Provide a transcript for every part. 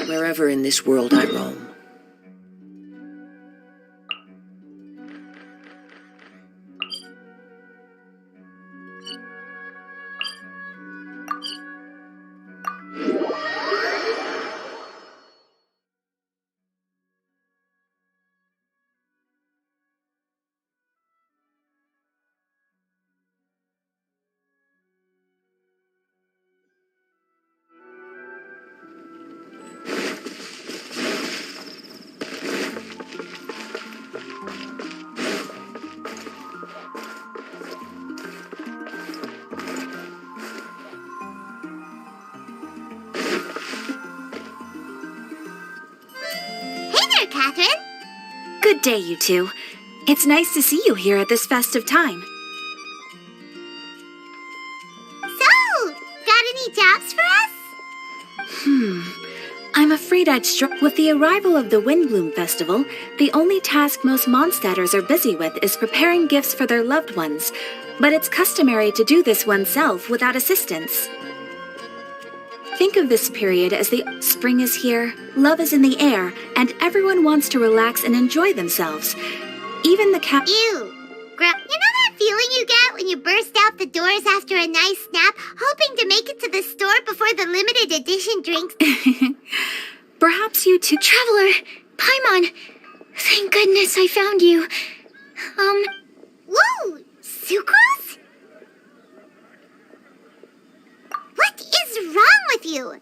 wherever in this world I roam. Catherine? Good day, you two. It's nice to see you here at this festive time. So, got any jobs for us? I'm afraid I'd struggle. With the arrival of the Windblume Festival, the only task most Mondstadters are busy with is preparing gifts for their loved ones. But it's customary to do this oneself without assistance. Think of this period as the spring is here, love is in the air, and everyone wants to relax and enjoy themselves. Even the cat. Ew! You know that feeling you get when you burst out the doors after a nice nap, hoping to make it to the store before the limited edition drinks? Perhaps you too. Traveler! Paimon! Thank goodness I found you. Whoa! Sucrose? What is wrong with you?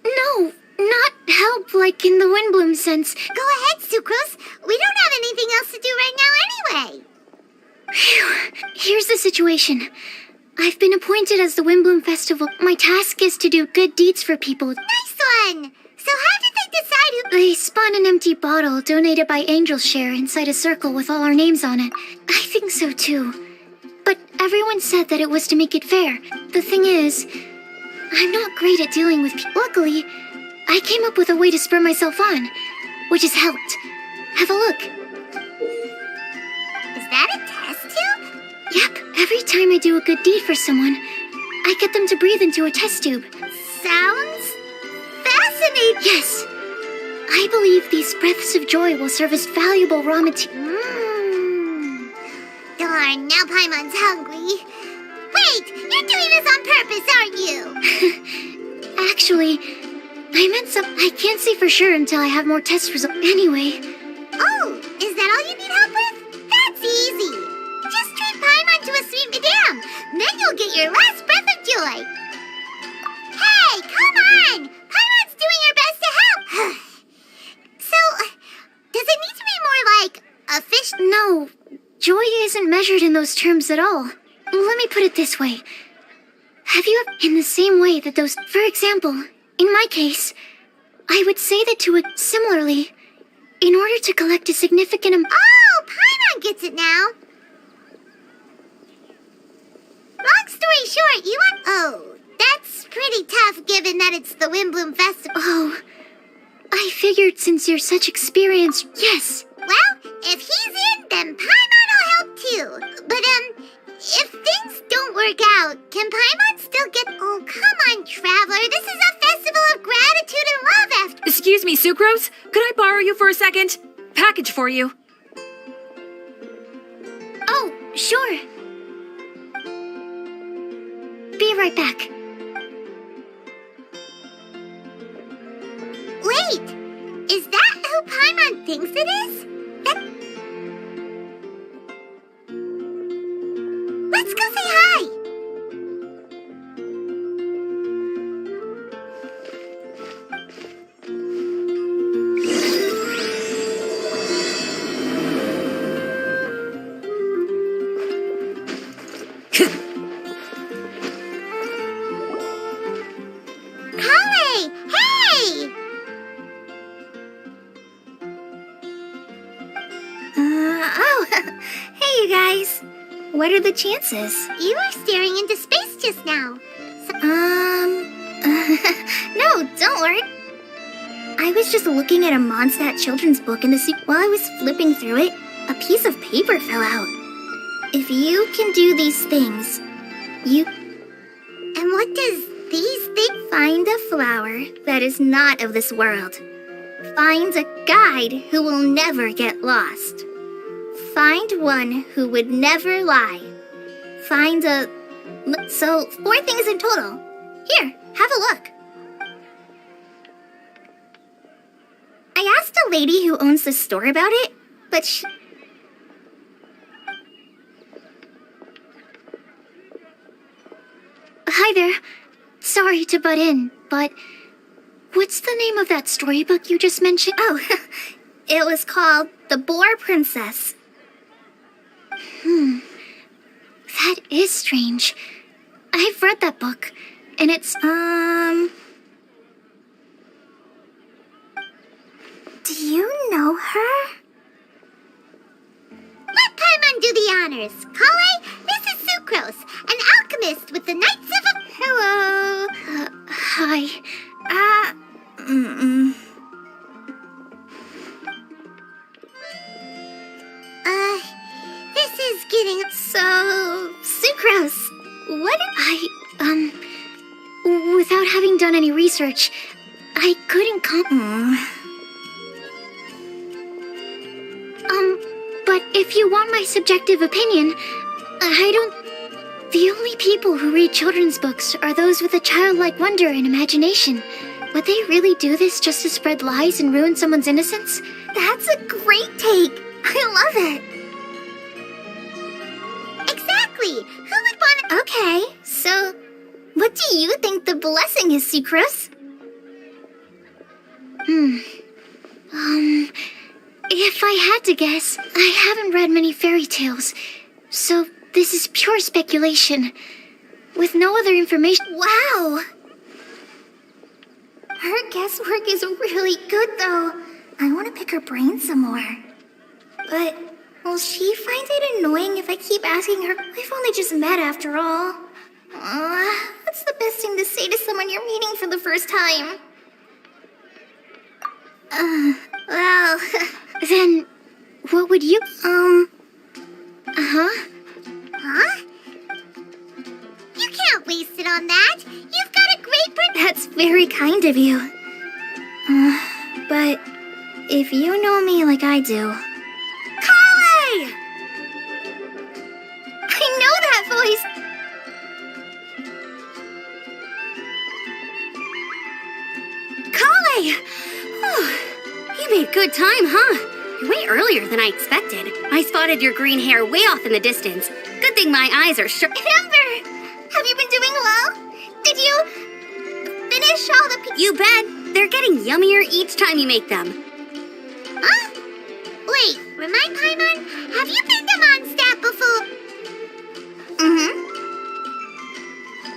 No, not help like in the Windblume sense. Go ahead, Sucrose. We don't have anything else to do right now anyway. Phew. Here's the situation. I've been appointed as the Windblume Festival. My task is to do good deeds for people. Nice one! So how did they decide who— They spun an empty bottle donated by Angel's Share inside a circle with all our names on it. I think so too. But everyone said that it was to make it fair. The thing is, I'm not great at dealing with people. Luckily, I came up with a way to spur myself on, which has helped. Have a look. Is that a test tube? Yep, every time I do a good deed for someone, I get them to breathe into a test tube. Sounds fascinating. Yes. I believe these breaths of joy will serve as valuable raw material. Darn, now Paimon's hungry. Wait, you're doing this on purpose, aren't you? Actually, I meant some. I can't say for sure until I have more test results. Anyway. Oh, is that all you need help with? That's easy. Just treat Paimon to a sweet madame. Then you'll get your last breath of joy. Hey, come on! Paimon's doing her best to help. So, does it need to be more like official? No, joy isn't measured in those terms at all. Let me put it this way. Have you ever, in the same way that those, for example, in my case, I would say that to it similarly, in order to collect a significant amount. Oh, Paimon gets it now. Long story short, you want— Oh, that's pretty tough given that it's the Windblume Festival. Oh, I figured since you're such experienced, yes. Well, if he's in, then Paimon will help too. But, if things don't work out, can Paimon still get— Oh, come on, Traveler. This is a festival of gratitude and love after— Excuse me, Sucrose? Could I borrow you for a second? Package for you. Oh, sure. Be right back. Wait! Is that who Paimon thinks it is? Let's go say hi! Holly! Hey! Hey, you guys. What are the chances? You were staring into space just now. No, don't worry. I was just looking at a Mondstadt children's book in the while I was flipping through it, a piece of paper fell out. If you can do these things, you... And what does These things find a flower that is not of this world. Find a guide who will never get lost. Find one who would never lie. Find a... So, 4 things in total. Here, have a look. I asked a lady who owns the store about it, but she... Hi there. Sorry to butt in, but what's the name of that storybook you just mentioned? Oh, it was called The Boar Princess. That is strange. I've read that book, and it's, Do you know her? Let Paimon do the honors. Kale, this is Sucrose, an alchemist with the Knights of... Hello. hi. This is getting... So... Sucrose, what... Without having done any research, I couldn't but if you want my subjective opinion, I don't... The only people who read children's books are those with a childlike wonder and imagination. Would they really do this just to spread lies and ruin someone's innocence? That's a great take. I love it. Exactly. Who would want to... Okay, so... What do you think the blessing is, Sucrose? If I had to guess, I haven't read many fairy tales, so this is pure speculation, with no other information. Wow! Her guesswork is really good, though. I want to pick her brain some more. But will she find it annoying if I keep asking her? We've only just met after all. What's the best thing to say to someone you're meeting for the first time? Well... Then, what would you... Huh? You can't waste it on that. You've got a great That's very kind of you. But if you know me like I do... Kale! I know that voice. Kale! You made good time, huh? Way earlier than I expected. I spotted your green hair way off in the distance. Good thing my eyes are sharp. Amber, have you been doing well? Did you finish all the... You bet. They're getting yummier each time you make them. Huh? Wait, remind Paimon, have you been to Mondstadt before?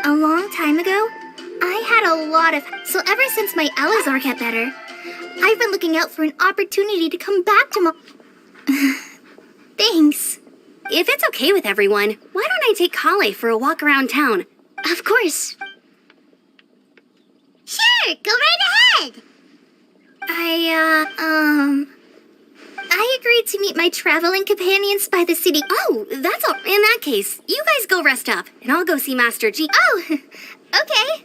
A long time ago, I had a lot of... So ever since my Elazar got better, I've been looking out for an opportunity to come back to Thanks. If it's okay with everyone, why don't I take Kale for a walk around town? Of course. Sure, go right ahead. I agreed to meet my traveling companions by the city. Oh, that's all. In that case, you guys go rest up, and I'll go see Master G. Oh, okay.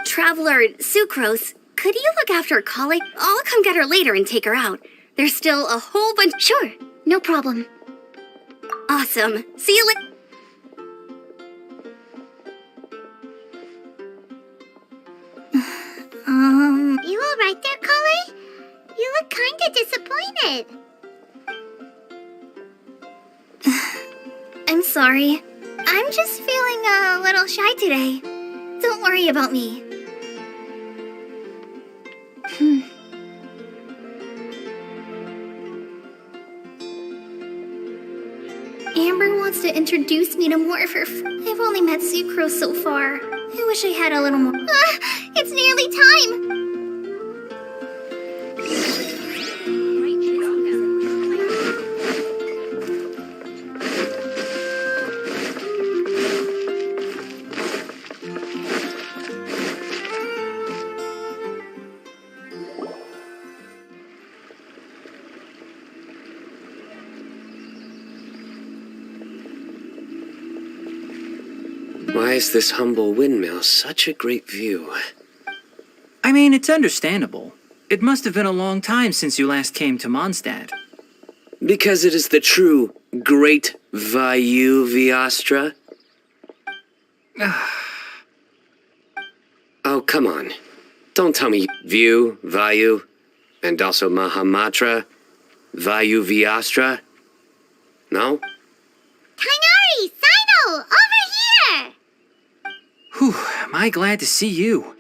Traveler Sucrose, could you look after Kale? I'll come get her later and take her out. There's still a whole bunch... Sure, no problem. Awesome. See you later. You all right there, Kale? You look kinda disappointed. I'm sorry. I'm just feeling a little shy today. Don't worry about me. Amber wants to introduce me to more of her I've only met Sucrose so far. I wish I had a little more. It's nearly time! Why is this humble windmill such a great view? I mean, it's understandable. It must have been a long time since you last came to Mondstadt. Because it is the true Great Vayu Viastra? Oh, come on. Don't tell me View, Vayu, and also Mahamatra, Vayu Viastra. No? Kainari! Sino! Over here! Whew, am I glad to see you.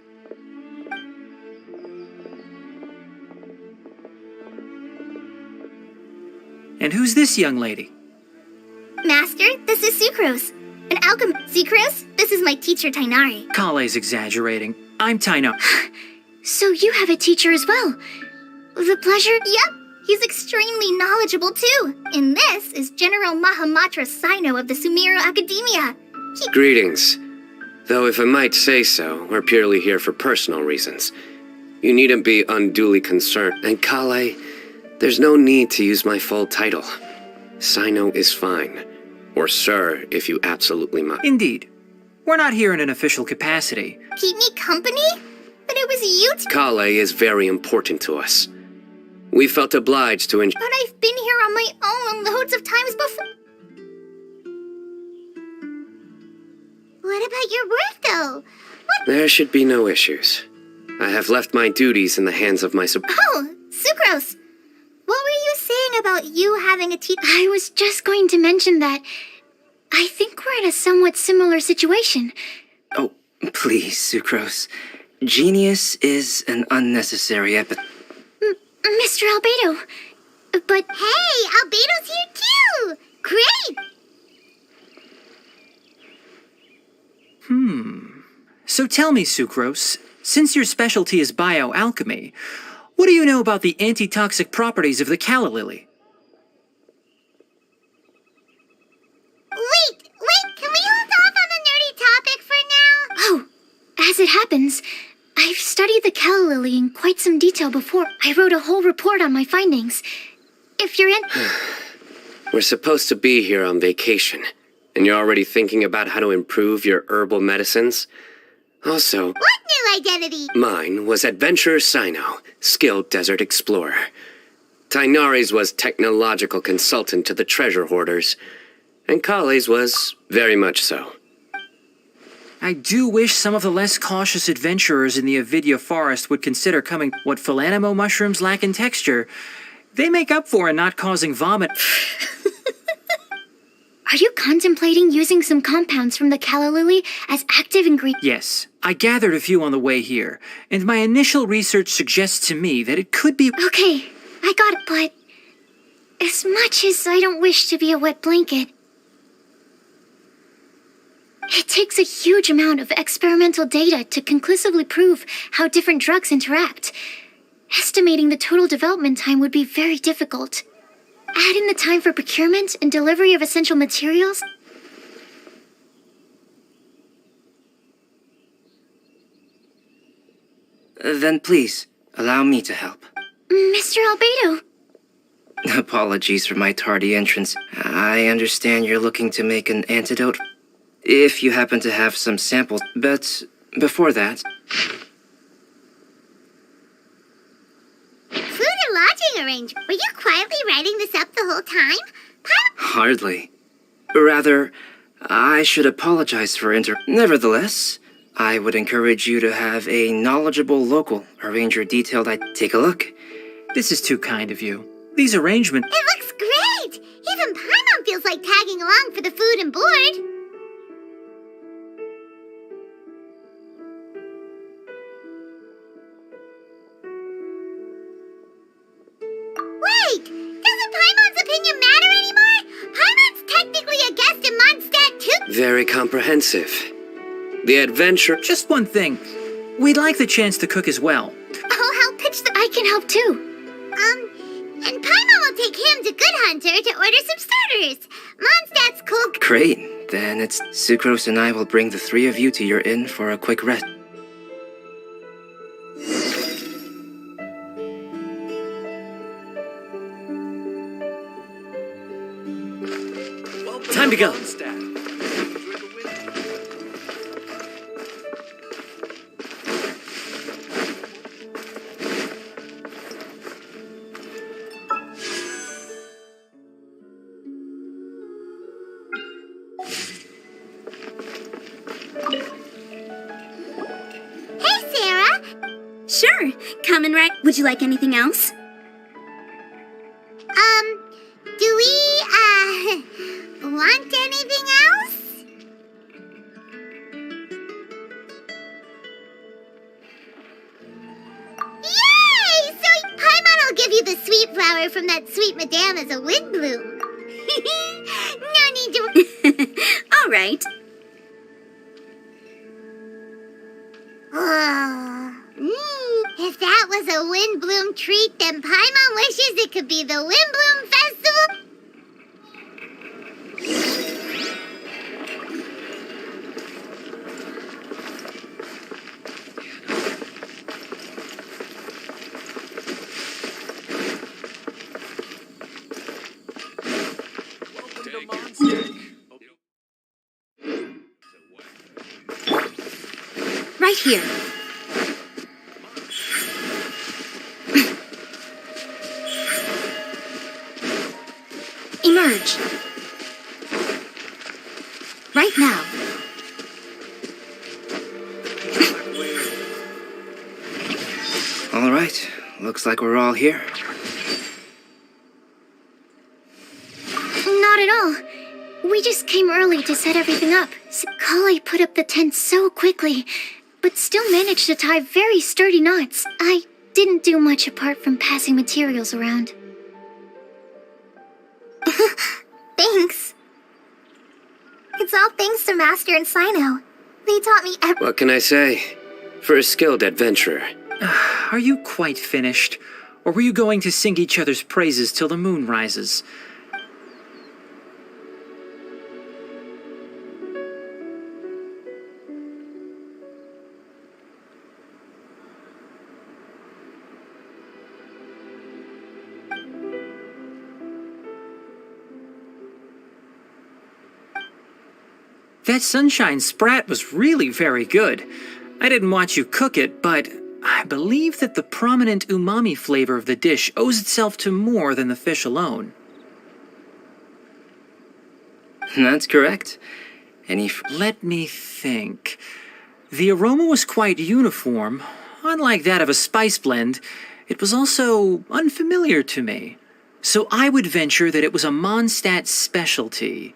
And who's this young lady? Master, this is Sucrose. An alchemist. Sucrose, this is my teacher, Tainari. Kale's exaggerating. I'm Taino. So you have a teacher as well. The pleasure? Yep, he's extremely knowledgeable too. And this is General Mahamatra Sino of the Sumero Academia. Greetings. Though if I might say so, we're purely here for personal reasons. You needn't be unduly concerned. And Kale, there's no need to use my full title. Sino is fine. Or sir, if you absolutely must. Indeed. We're not here in an official capacity. Keep me company? But it was you Kale is very important to us. We felt obliged to But I've been here on my own loads of times before. What about your work, though? There should be no issues. I have left my duties in the hands of my Oh, Sucrose! What were you saying about you having a teacher? I was just going to mention that I think we're in a somewhat similar situation. Oh, please, Sucrose. Genius is an unnecessary Mr. Albedo. But Hey, Albedo's here too! Great! So tell me, Sucrose, since your specialty is bioalchemy, what do you know about the antitoxic properties of the calla lily? Wait, can we hold off on the nerdy topic for now? oh, as it happens, I've studied the calla lily in quite some detail before. I wrote a whole report on my findings. If you're in... We're supposed to be here on vacation, and you're already thinking about how to improve your herbal medicines? Also, What new identity? mine was Adventurer Sino, skilled desert explorer. Tainari's was technological consultant to the treasure hoarders, and Kale's was very much so. I do wish some of the less cautious adventurers in the Avidya forest would consider coming. What Philanimo mushrooms lack in texture, they make up for in not causing vomit. Are you contemplating using some compounds from the calla lily as active ingredients? Yes, I gathered a few on the way here, and my initial research suggests to me that it could be. Okay, I got it, but as much as I don't wish to be a wet blanket, it takes a huge amount of experimental data to conclusively prove how different drugs interact. Estimating the total development time would be very difficult. Add in the time for procurement and delivery of essential materials. Then please, allow me to help. Mr. Albedo, Apologies for my tardy entrance. I understand you're looking to make an antidote. If you happen to have some samples, but before that... Food and lodging arrangement. Were you quietly writing this up the whole time? Hardly. Rather, I should apologize for Nevertheless, I would encourage you to have a knowledgeable local arrange your detailed... Take a look. This is too kind of you. These arrangements. It looks great! Even Paimon feels like tagging along for the food and board. Wait! Doesn't Paimon's opinion matter anymore? Paimon's technically a guest in Mondstadt too. Very comprehensive. The adventure... Just one thing. We'd like the chance to cook as well. I'll help pitch the... I can help too. And Paimon will take him to Good Hunter to order some starters. Mondstadt's cool... Great. Then it's Sucrose and I will bring the three of you to your inn for a quick rest. Time to go. coming right. Would you like anything else? Do we, want anything else? Yay! So Paimon will give you the sweet flower from that sweet madame as a windblume. No need to... All right. If that was a windblume treat, then Paimon wishes it could be the Windblume Festival. Right here. Emerge. Right now. All right, looks like we're all here. Not at all. We just came early to set everything up. Kale put up the tent so quickly, but still managed to tie very sturdy knots. I didn't do much apart from passing materials around. Thanks. It's all thanks to Master and Sino. They taught me What can I say? For a skilled adventurer. Are you quite finished? Or were you going to sing each other's praises till the moon rises? That sunshine sprat was really very good. I didn't watch you cook it, but I believe that the prominent umami flavor of the dish owes itself to more than the fish alone. That's correct. Let me think. The aroma was quite uniform. Unlike that of a spice blend, it was also unfamiliar to me. So I would venture that it was a Mondstadt specialty.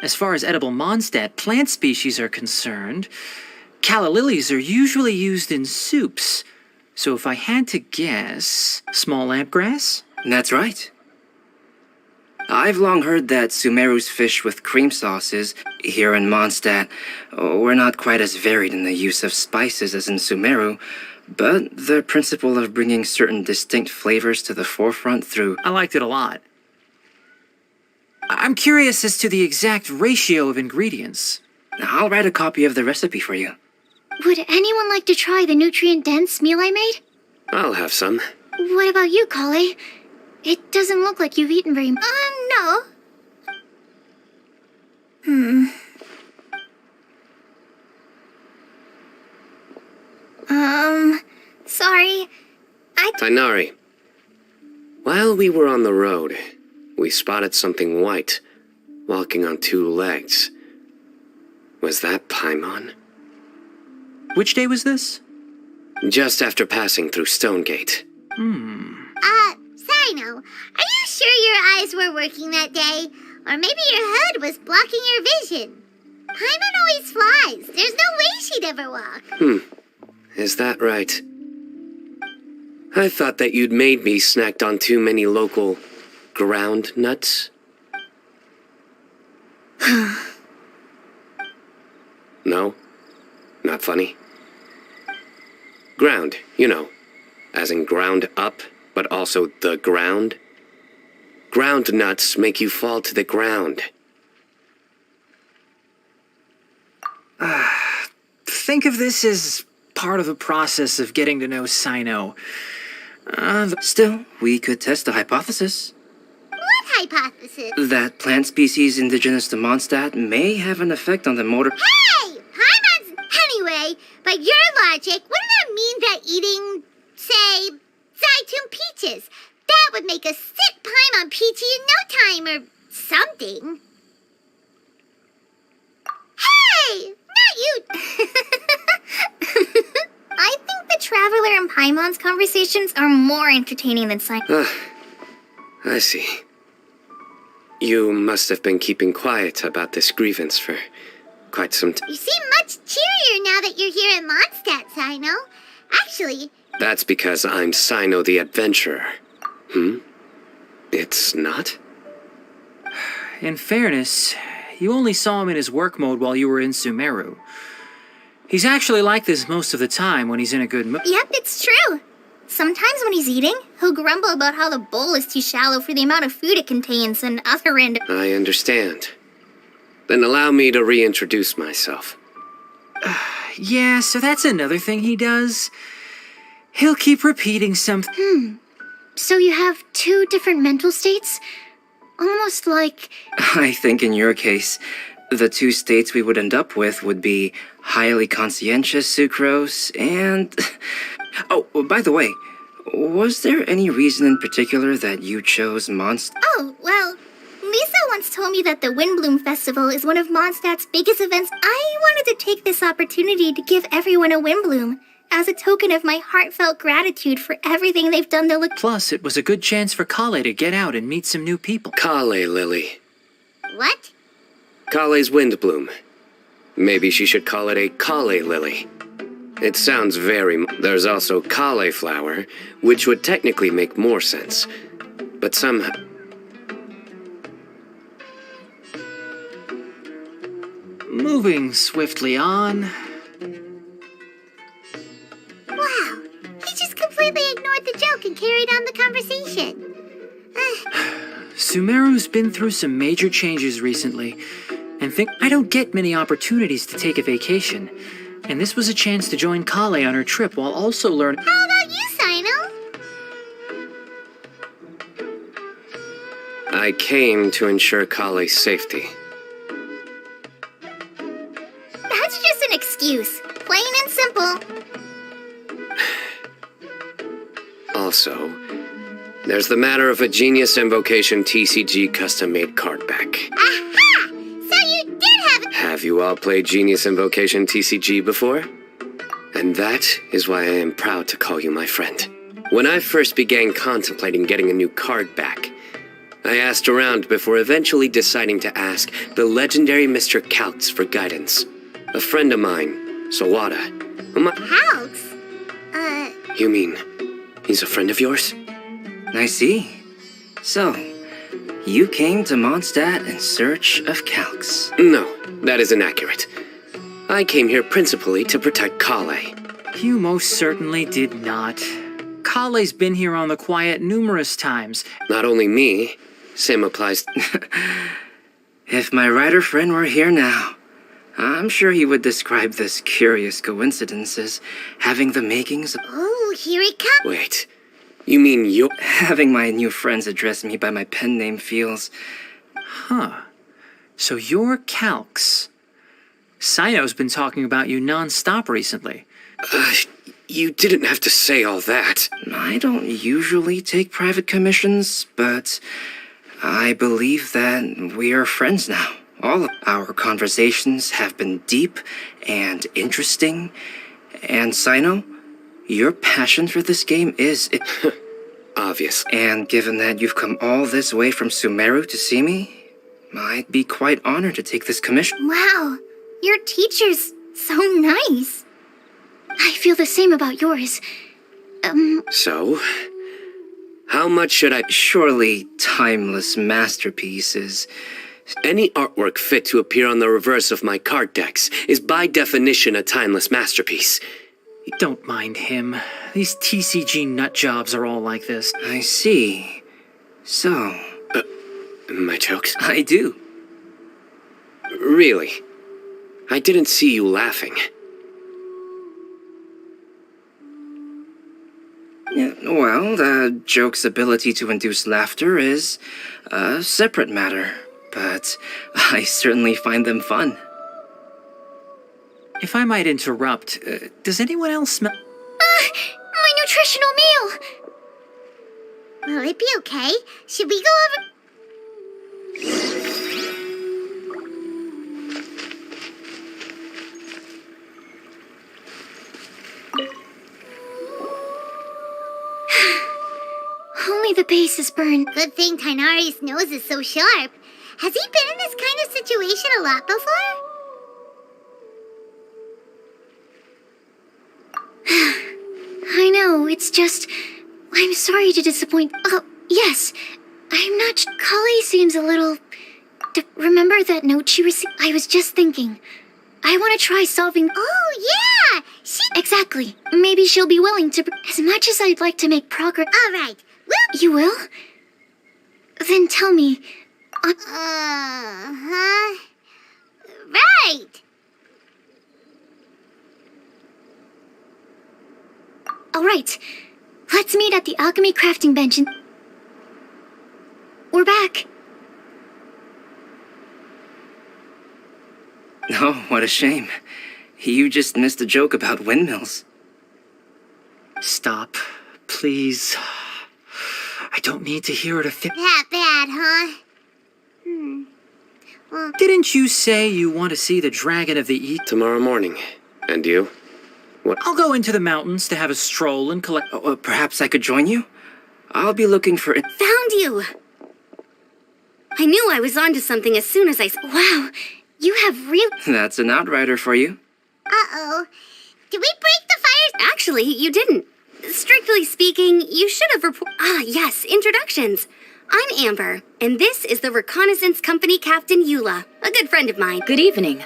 As far as edible Mondstadt plant species are concerned, calla lilies are usually used in soups. So if I had to guess, small lampgrass? That's right. I've long heard that Sumeru's fish with cream sauces, here in Mondstadt, were not quite as varied in the use of spices as in Sumeru, but the principle of bringing certain distinct flavors to the forefront through... I liked it a lot. I'm curious as to the exact ratio of ingredients. I'll write a copy of the recipe for you. Would anyone like to try the nutrient-dense meal I made? I'll have some. What about you, Kale? It doesn't look like you've eaten very much. no. Sorry. Tainari, while we were on the road, we spotted something white, walking on two legs. Was that Paimon? Which day was this? Just after passing through Stonegate. Sino, are you sure your eyes were working that day? Or maybe your hood was blocking your vision? Paimon always flies. There's no way she'd ever walk. Is that right? I thought that you'd made me snacked on too many local ground nuts. No? Not funny? Ground, you know, as in ground up, but also the ground. Ground nuts make you fall to the ground. Think of this as part of the process of getting to know Sino. Still, we could test the hypothesis. What hypothesis? That plant species indigenous to Mondstadt may have an effect on the motor... Hey! Paimon's... Anyway, by your logic, wouldn't that mean that eating, say, Zaitun peaches, that would make a sick Paimon peachy in no time or something? Hey! Not you! the Traveler and Paimon's conversations are more entertaining than Ah, I see. You must have been keeping quiet about this grievance for quite some time. You seem much cheerier now that you're here in Mondstadt, Sino. Actually, That's because I'm Sino the Adventurer. It's not? In fairness, you only saw him in his work mode while you were in Sumeru. He's actually like this most of the time when he's in a good mood. yep, it's true. Sometimes when he's eating, he'll grumble about how the bowl is too shallow for the amount of food it contains and other random... I understand. Then allow me to reintroduce myself. Yeah, so that's another thing he does. He'll keep repeating something. So you have two different mental states? Almost like... I think in your case, the two states we would end up with would be highly conscientious sucrose and... Oh, by the way, was there any reason in particular that you chose Mondstadt? Oh, well, Lisa once told me that the Windblume Festival is one of Mondstadt's biggest events. I wanted to take this opportunity to give everyone a Windblume as a token of my heartfelt gratitude for everything they've done to look... Plus, it was a good chance for Kale to get out and meet some new people. Kale Lily. What? Kale's Windblume. Maybe she should call it a Kale Lily. It sounds very... There's also Kale Flower, which would technically make more sense. But somehow... Moving swiftly on. Wow, he just completely ignored the joke and carried on the conversation. Sumeru's been through some major changes recently, and think I don't get many opportunities to take a vacation. And this was a chance to join Kale on her trip while also learning. How about you, Sino? I came to ensure Kale's safety. That's just an excuse. Plain and simple. Also, there's the matter of a Genius Invocation TCG custom-made card back. Aha! So you did have... Have you all played Genius Invocation TCG before? And that is why I am proud to call you my friend. When I first began contemplating getting a new card back, I asked around before eventually deciding to ask the legendary Mr. Kaltz for guidance. A friend of mine, Sawada. Kaltz? You mean, he's a friend of yours? I see. So, you came to Mondstadt in search of Calx. No, that is inaccurate. I came here principally to protect Kale. You most certainly did not. Kale's been here on the quiet numerous times. Not only me, same applies... If my writer friend were here now, I'm sure he would describe this curious coincidence as having the makings of... Oh, here it comes. Wait, you mean you... Having my new friends address me by my pen name feels... Huh. So you're Calx. Sino's been talking about you non-stop recently. You didn't have to say all that. I don't usually take private commissions, but I believe that we are friends now. All of our conversations have been deep and interesting. And Sino, your passion for this game is... Obvious. And given that you've come all this way from Sumeru to see me, I'd be quite honored to take this commission. Wow, your teacher's so nice. I feel the same about yours. So, how much should I... Surely timeless masterpieces. Any artwork fit to appear on the reverse of my card decks is by definition a timeless masterpiece. Don't mind him. These TCG nutjobs are all like this. I see. So... My jokes? I do. Really? I didn't see you laughing. Yeah, well, the joke's ability to induce laughter is a separate matter, but I certainly find them fun. If I might interrupt, does anyone else smell... My nutritional meal! Will it be okay? Should we go over... only the base is burned. Good thing Tainari's nose is so sharp. Has he been in this kind of situation a lot before? I know, it's just... I'm sorry to disappoint... Oh, yes. I'm not... Kali seems a little... Remember that note she received? I was just thinking. I want to try solving... Oh, yeah! Exactly. Maybe she'll be willing to... As much as I'd like to make progress... All right. You will? Then tell me... Uh-huh. Right! All right. Let's meet at the alchemy crafting bench and... We're back. Oh, what a shame. You just missed a joke about windmills. Stop, please. I don't need to hear it a That bad, huh? Didn't you say you want to see the Dragon of the East? Tomorrow morning. And you? I'll go into the mountains to have a stroll and collect... Perhaps I could join you? I'll be looking for it. Found you! I knew I was onto something as soon as I... Wow, you have real... That's an outrider for you. Uh-oh. Did we break the fires? Actually, you didn't. Strictly speaking, you should have yes, introductions. I'm Amber, and this is the Reconnaissance Company Captain Eula, a good friend of mine. Good evening.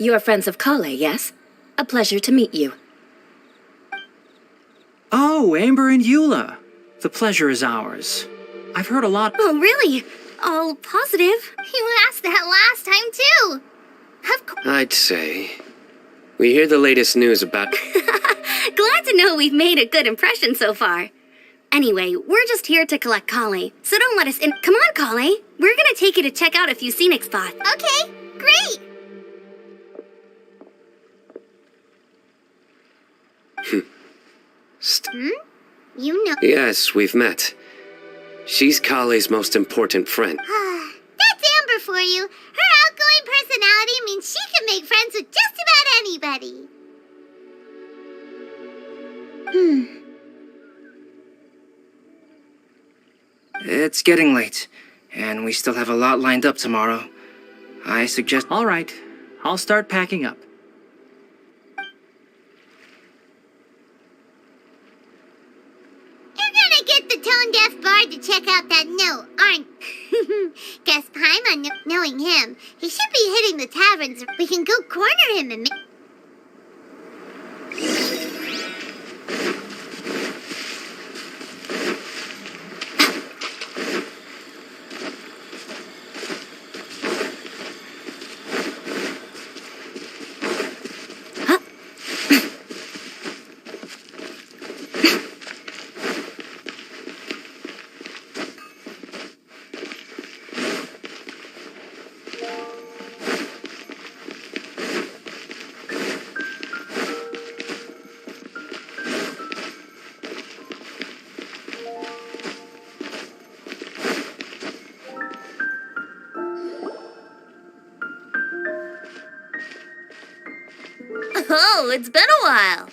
You are friends of Kale, yes? A pleasure to meet you. Oh, Amber and Eula. The pleasure is ours. I've heard a lot... Oh, really? All positive? You asked that last time, too. Of course. I'd say. We hear the latest news about... Glad to know we've made a good impression so far. Anyway, we're just here to collect Kale, so don't let us in. Come on, Kale. We're gonna take you to check out a few scenic spots. Okay, great. You know... Yes, we've met. She's Kale's most important friend. That's Amber for you. Her outgoing personality means she can make friends with just about anybody. It's getting late, and we still have a lot lined up tomorrow. I suggest... All right, I'll start packing up. You're gonna get the tone-deaf bard to check out that note, aren't... Guess Paimon, knowing him, he should be hitting the taverns. We can go corner him and... Oh, it's been a while.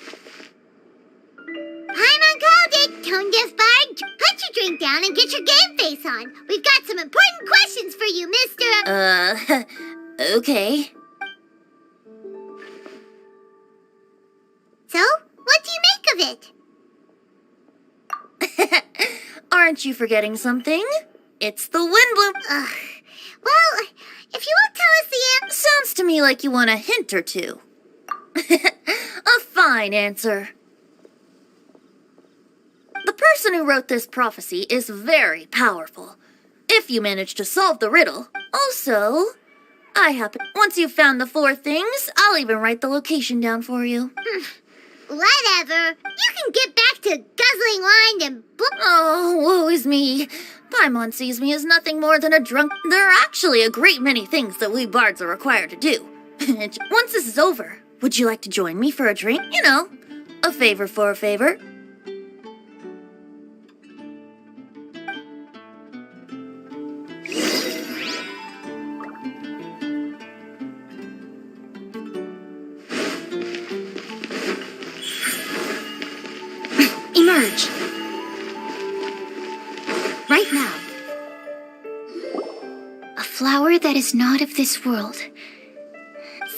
Paimon called it, tone-deaf bard. Put your drink down and get your game face on. We've got some important questions for you, Mr. Okay. So, what do you make of it? Aren't you forgetting something? It's the windblume. Ugh. Well, if you won't tell us the answer... Sounds to me like you want a hint or two. A fine answer. The person who wrote this prophecy is very powerful. If you manage to solve the riddle. Also, I happen... Once you've found the 4 things, I'll even write the location down for you. Whatever. You can get back to guzzling wine and... Oh, woe is me. Paimon sees me as nothing more than a drunk. There are actually a great many things that we bards are required to do. Once this is over, would you like to join me for a drink? You know, a favor for a favor. Emerge. right now. A flower that is not of this world.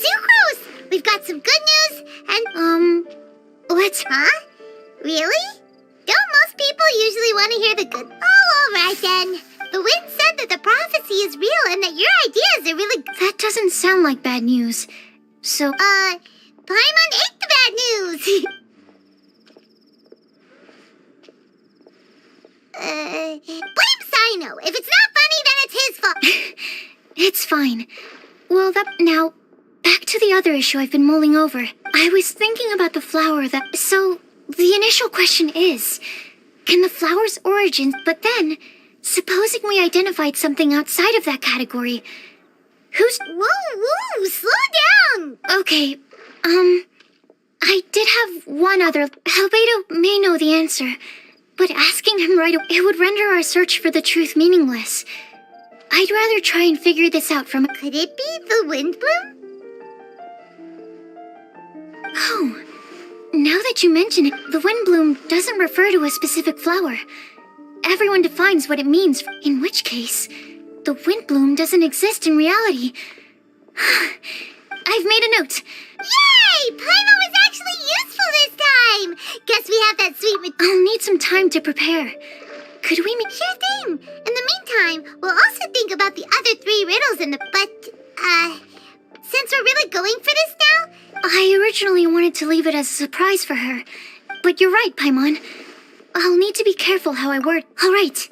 Sucrose! We've got some good news Let's... Huh? Really? Don't most people usually want to hear the good? Oh, alright then. The wind said that the prophecy is real and that your ideas are really... That doesn't sound like bad news. So... Paimon ate the bad news! Blame Sino! If it's not funny, then it's his fault! It's fine. Well, now, back to the other issue I've been mulling over. I was thinking about the flower that... So, the initial question is, can the flower's origins... But then, supposing we identified something outside of that category, who's... Whoa, slow down! Okay, I did have one other... Albedo may know the answer, but asking him right away, it would render our search for the truth meaningless. I'd rather try and figure this out from... Could it be the windblume? Oh, now that you mention it, the windblume doesn't refer to a specific flower. Everyone defines what it means, in which case, the windblume doesn't exist in reality. I've made a note. Yay! Paimon was actually useful this time! Guess we have that sweet... I'll need some time to prepare. Could we make... Sure thing! In the meantime, we'll also think about the other 3 riddles in the... But, since we're really going for this now... I originally wanted to leave it as a surprise for her. But you're right, Paimon. I'll need to be careful how I word... All right.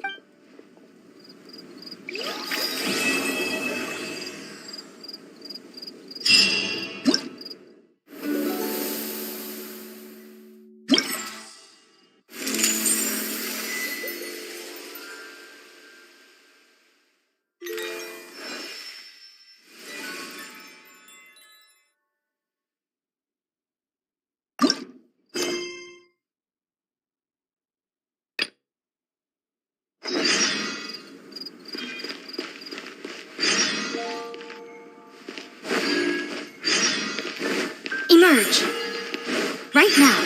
Emerge. Right now.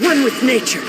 One with nature.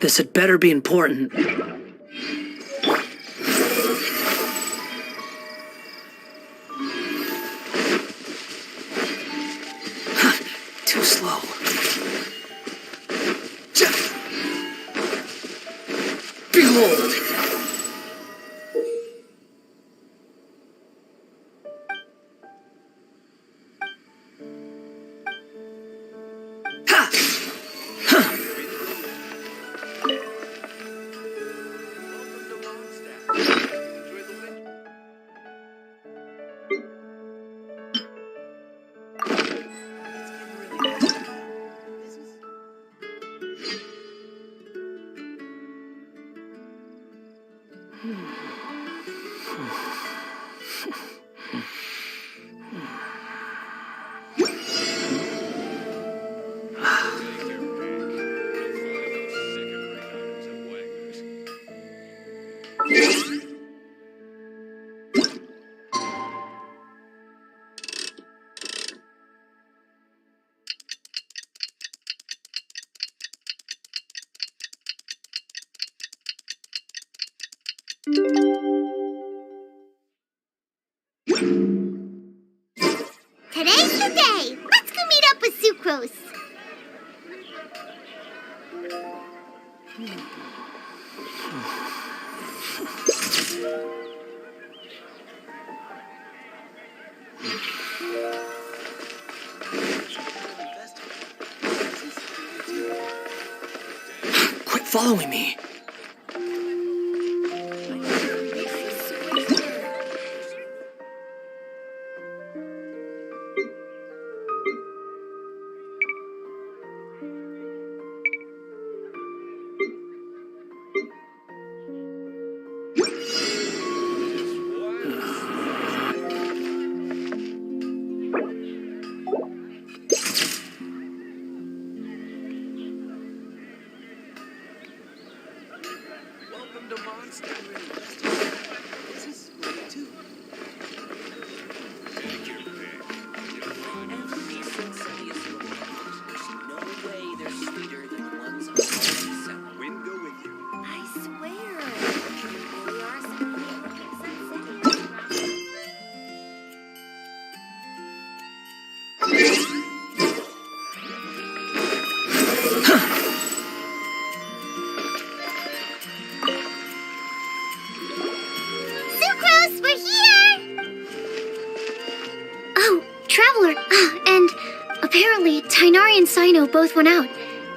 This had better be important. Too slow. Behold! Today's the day. Let's go meet up with Sucrose. Quit following me. Sucrose, we're here! Oh, Traveler. And apparently Tainari and Sino both went out,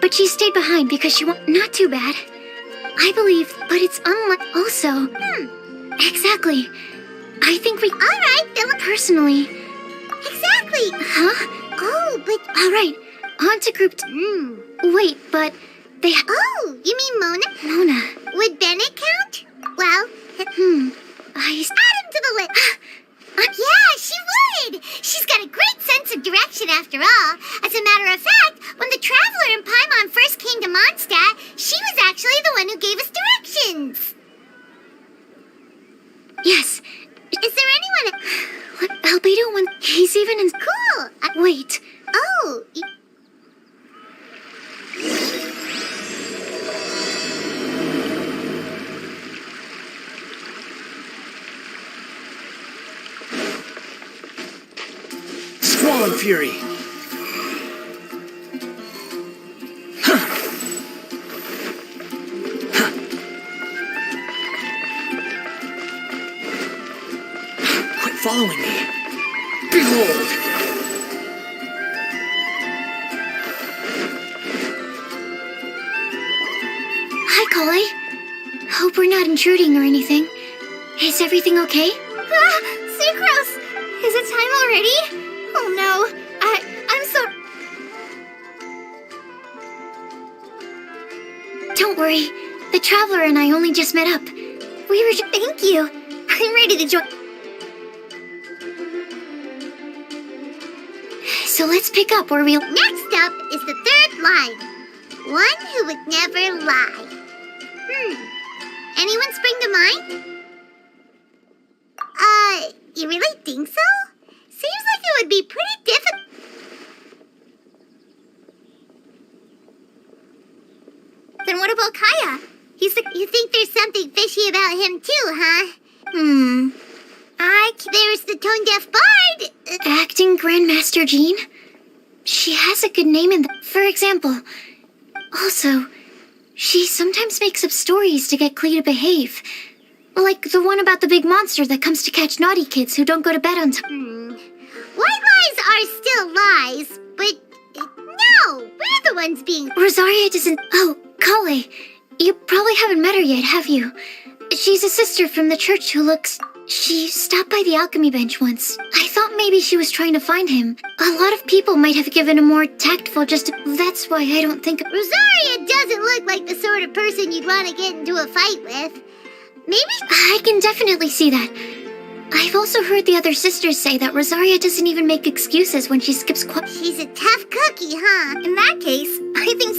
but she stayed behind because she not too bad. I believe, but it's unlike also. Exactly. I think we. All right, Philip. Personally. Exactly. Huh? Oh, but... All right. On to group. Wait, but they. Oh, you mean Mona? Mona. Would Bennett count? Well... I. Add him to the list. Yeah, she would. She's got a great sense of direction after all. As a matter of fact, when the Traveler and Paimon first came to Mondstadt, she was actually the one who gave us directions. Yes. Is there anyone... What, Albedo when he's even in. Cool. Wait. Oh... Squall and Fury. Quit following me. Behold! Hi, Kali. Hope we're not intruding or anything. Is everything okay? Sucrose! Is it time already? Oh no, I'm so... Don't worry. The Traveler and I only just met up. We were Thank you. I'm ready to join... So let's pick up where we... Next up is the third line. One who would never lie. Anyone spring to mind? You really think so? Seems like it would be pretty difficult. Then what about Kaya? You think there's something fishy about him too, huh? There's the tone-deaf bard. Acting Grandmaster Jean? She has a good name for example. Also, she sometimes makes up stories to get Klee to behave. Like the one about the big monster that comes to catch naughty kids who don't go to bed on time. White lies are still lies, but no, we're the ones being... Rosaria doesn't... Oh, Kale. You probably haven't met her yet, have you? She's a sister from the church who looks... She stopped by the alchemy bench once. I thought maybe she was trying to find him. A lot of people might have given a more tactful That's why I don't think... Rosaria doesn't look like the sort of person you'd want to get into a fight with. Maybe... I can definitely see that. I've also heard the other sisters say that Rosaria doesn't even make excuses when she skips She's a tough cookie, huh? In that case, I think...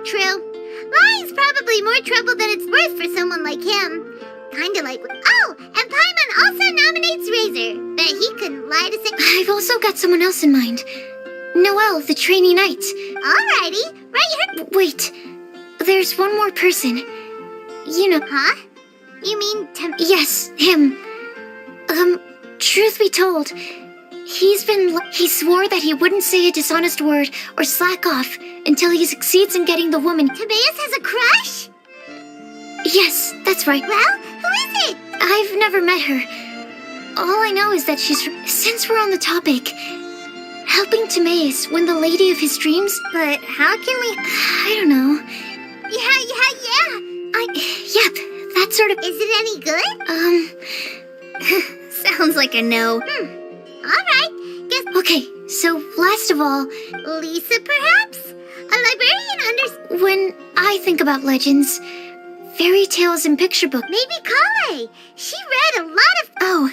true. Lying's probably more trouble than it's worth for someone like him. Kinda like... Oh, and Paimon also nominates Razor. Bet he couldn't lie to say... I've also got someone else in mind. Noelle, the trainee knight. Alrighty, right here... Wait, there's one more person. You know... Huh? You mean Yes, him. Truth be told, he swore that he wouldn't say a dishonest word or slack off until he succeeds in getting the woman. Timaeus has a crush? Yes, that's right. Well, who is it? I've never met her. All I know is that since we're on the topic, helping Timaeus win the lady of his dreams. But how can we... I don't know. Yeah. Yep, that sort of... Is it any good? Sounds like a no. Alright, guess... Okay, so last of all... Lisa, perhaps? A librarian When I think about legends, fairy tales and picture books... Maybe Kale. She read a lot of... Oh,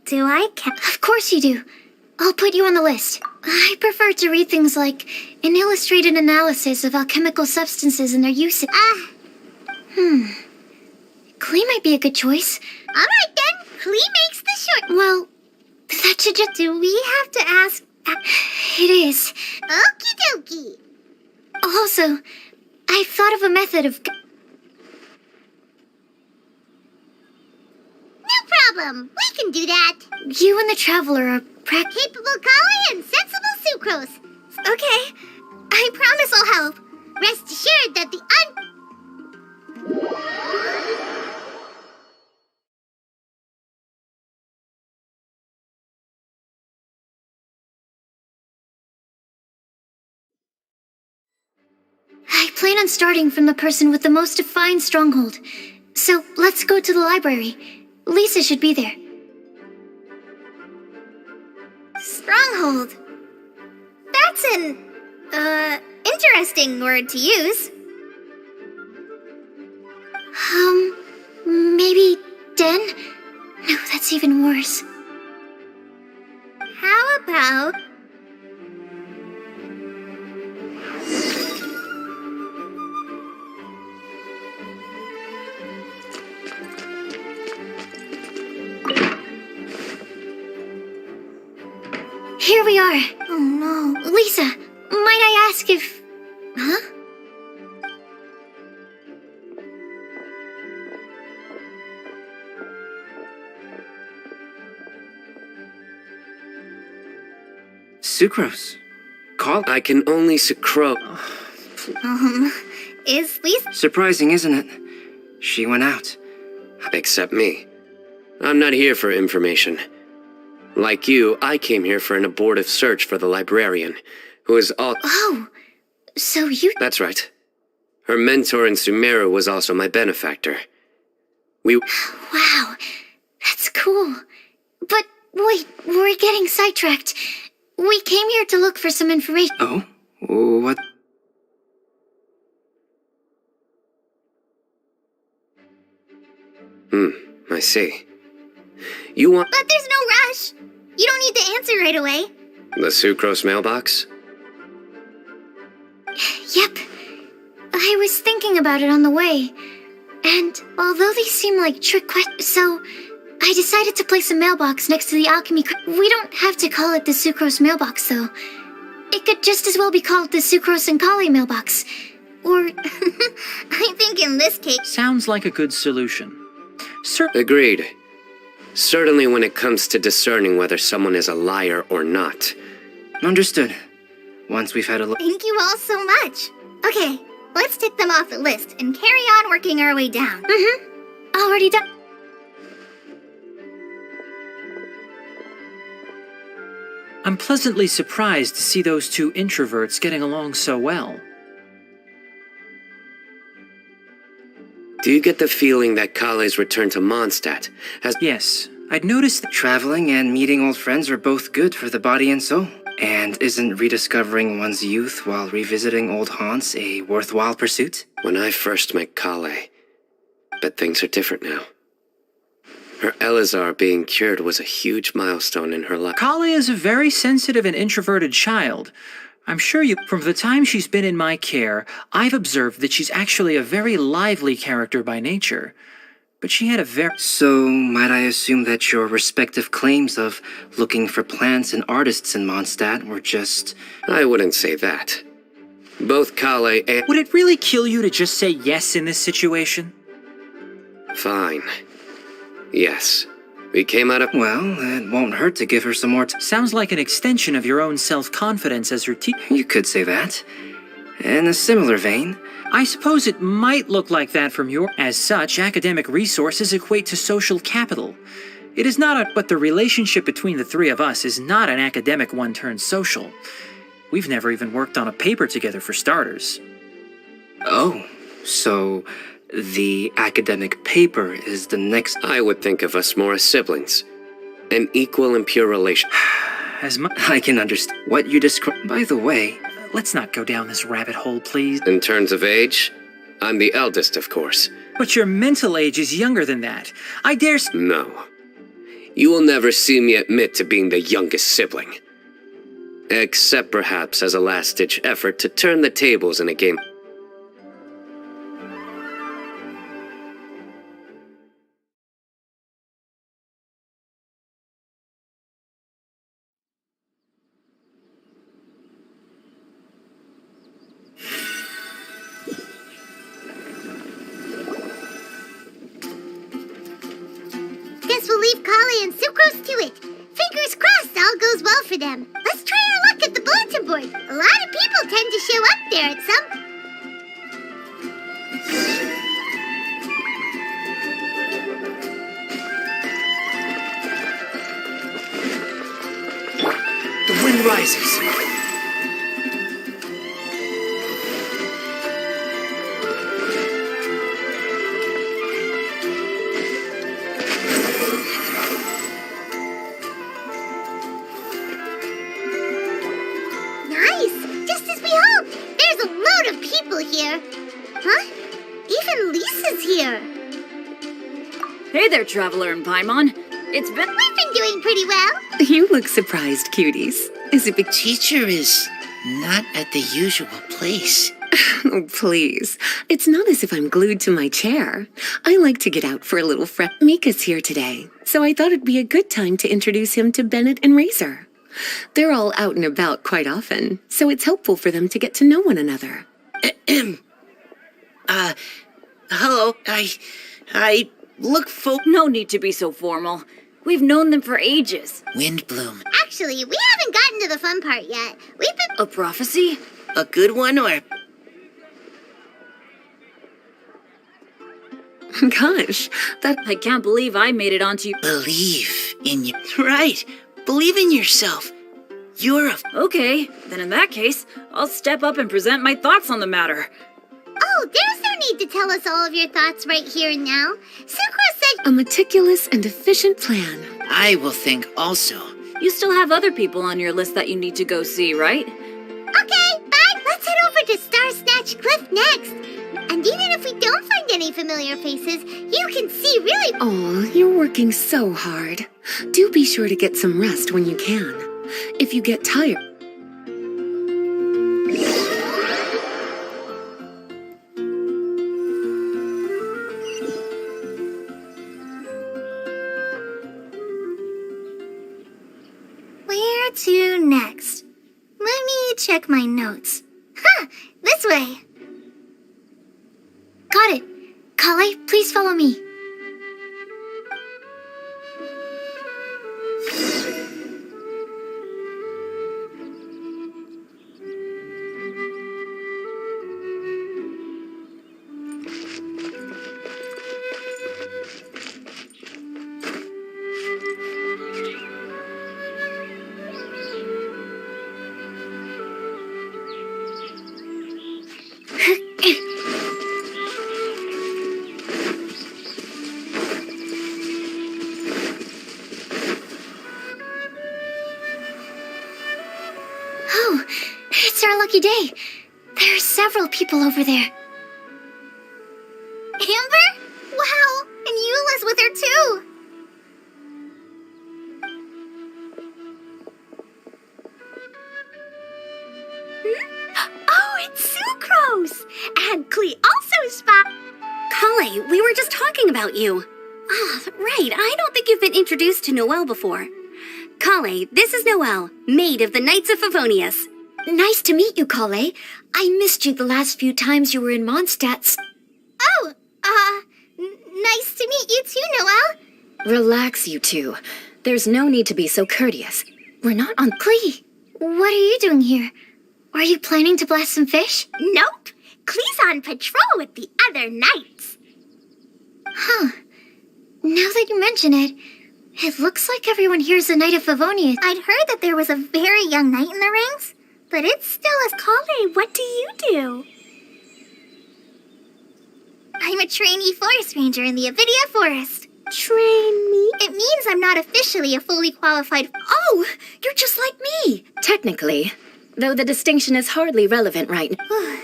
Do I of course you do. I'll put you on the list. I prefer to read things like an illustrated analysis of alchemical substances and their uses. Klee might be a good choice. Alright then, Klee makes the short... Well, that should just... Do we have to ask... It is. Okie dokie. Also, I've thought of a method of... No problem, we can do that. You and the Traveler are Capable Kale and sensible sucrose. Okay. I promise I'll help. Rest assured that the I plan on starting from the person with the most defined stronghold. So, let's go to the library. Lisa should be there. Stronghold. That's an, interesting word to use. Maybe den? No, that's even worse. How about... Here we are. Oh no. Lisa, might I ask if... Huh? Sucrose. Call. I can only sucrose. Is Lisa... Surprising, isn't it? She went out. Except me. I'm not here for information. Like you, I came here for an abortive search for the librarian, who is all... Oh, so you... That's right. Her mentor in Sumeru was also my benefactor. We... Wow, that's cool. But wait, we're getting sidetracked. We came here to look for some information. Oh? What? I see. You want... But there's no rush. You don't need to answer right away. the sucrose mailbox? Yep. I was thinking about it on the way. And although they seem like trick questions, so I decided to place a mailbox next to the alchemy. We don't have to call it the sucrose mailbox, though. It could just as well be called the sucrose and Kali mailbox. Or, I think in this case... Sounds like a good solution. Agreed. Certainly when it comes to discerning whether someone is a liar or not. Understood. Once we've had a look. Thank you all so much. Okay, let's tick them off the list and carry on working our way down. Already done. I'm pleasantly surprised to see those two introverts getting along so well. Do you get the feeling that Kale's return to Mondstadt has... Yes, I'd noticed that Traveling and meeting old friends are both good for the body and soul. And isn't rediscovering one's youth while revisiting old haunts a worthwhile pursuit? When I first met Kale, but things are different now. Her Elazar being cured was a huge milestone in her life. Kale is a very sensitive and introverted child. I'm sure from the time she's been in my care, I've observed that she's actually a very lively character by nature. But she had a very... So, might I assume that your respective claims of looking for plants and artists in Mondstadt were just... I wouldn't say that. Both Kale and... Would it really kill you to just say yes in this situation? Fine. Yes. We came out of... Well, it won't hurt to give her some more Sounds like an extension of your own self-confidence as her teacher. You could say that. In a similar vein... I suppose it might look like that from your... As such, academic resources equate to social capital. It is not but the relationship between the three of us is not an academic one turned social. We've never even worked on a paper together for starters. Oh, so the academic paper is the next... I would think of us more as siblings. An equal and pure relation. As much... I can understand what you describe. By the way... Let's not go down this rabbit hole, please. In terms of age, I'm the eldest, of course. But your mental age is younger than that. I dare No. You will never see me admit to being the youngest sibling. Except perhaps as a last-ditch effort to turn the tables in a game. Guess we'll leave Kale and Sucrose to it. Fingers crossed all goes well for them. Let's try our luck at the bulletin board. A lot of people tend to show up there at some... The wind rises. Nice! Just as we hoped! There's a load of people here. Huh? Even Lisa's here. Hey there, Traveler and Paimon. It's been... We've been doing pretty well. You look surprised, cuties. Is it because... Teacher is not at the usual place. Oh, please. It's not as if I'm glued to my chair. I like to get out for a little friend. Mika's here today, so I thought it'd be a good time to introduce him to Bennett and Razor. They're all out and about quite often, so it's helpful for them to get to know one another. Hello, I look for... No need to be so formal. We've known them for ages. Windblume. Actually, we haven't gotten to the fun part yet. We've been... A prophecy? A good one, or... Gosh, that... I can't believe I made it onto you. Believe in you. Right. Believe in yourself. You're a... Okay, then in that case, I'll step up and present my thoughts on the matter. Oh, there's no need to tell us all of your thoughts right here and now. Sucrose said... A meticulous and efficient plan. I will think also. You still have other people on your list that you need to go see, right? Okay, bye. Let's head over to Star Snatch Cliff next. And even if we don't find any familiar faces, you can see really... Oh, you're working so hard. Do be sure to get some rest when you can. If you get tired... Where to next? Let me check my notes. Huh, this way. Got it. Kale, please follow me. Oh, it's our lucky day. There are several people over there. Amber? Wow, and Eula's with her too. Oh, it's Sucrose! And Klee also spot. Kale, we were just talking about you. Ah, right. I don't think you've been introduced to Noelle before. Kale, this is Noelle, maid of the Knights of Favonius. Nice to meet you, Kale. I missed you the last few times you were in Mondstadt. Oh, nice to meet you too, Noelle. Relax, you two. There's no need to be so courteous. We're not on... Klee, what are you doing here? Are you planning to blast some fish? Nope. Klee's on patrol with the other knights. Huh. Now that you mention it, it looks like everyone here's a Knight of Favonius. I'd heard that there was a very young knight in the rings, but it's still as Kale. What do you do? I'm a trainee forest ranger in the Avidia Forest. Trainee? It means I'm not officially a fully qualified... Oh, you're just like me. Technically, though the distinction is hardly relevant right now.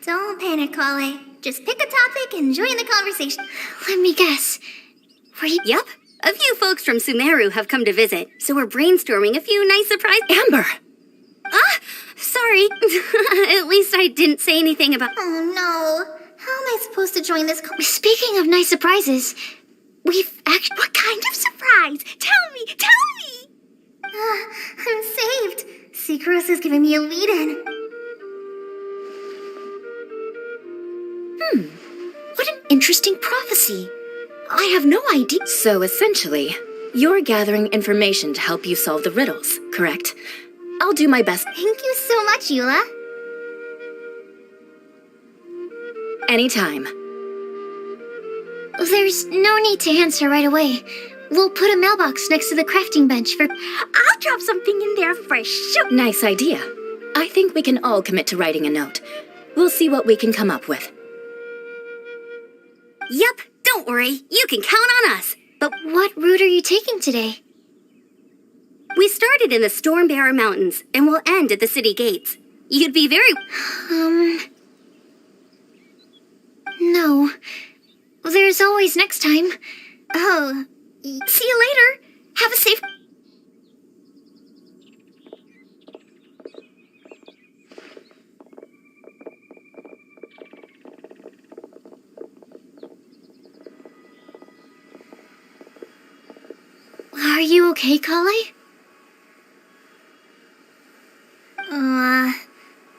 Don't panic, Kale. Just pick a topic and join the conversation. Let me guess. Were you... Yep. A few folks from Sumeru have come to visit, so we're brainstorming a few nice surprises. Amber! Ah, sorry. At least I didn't say anything about... Oh, no. How am I supposed to join this... Speaking of nice surprises, we've actually... What kind of surprise? Tell me! Tell me! I'm saved. Sucrose is giving me a lead-in. What an interesting prophecy. I have no idea. So essentially, you're gathering information to help you solve the riddles, correct? I'll do my best. Thank you so much, Eula. Anytime. There's no need to answer right away. We'll put a mailbox next to the crafting bench for... I'll drop something in there for sure. Nice idea. I think we can all commit to writing a note. We'll see what we can come up with. Yep, don't worry. You can count on us. But What route are you taking today? we started in the Stormbearer Mountains, and we'll end at the city gates. You'd be very... No. There's always next time. Oh, see you later. Have a safe... Are you okay, Kale?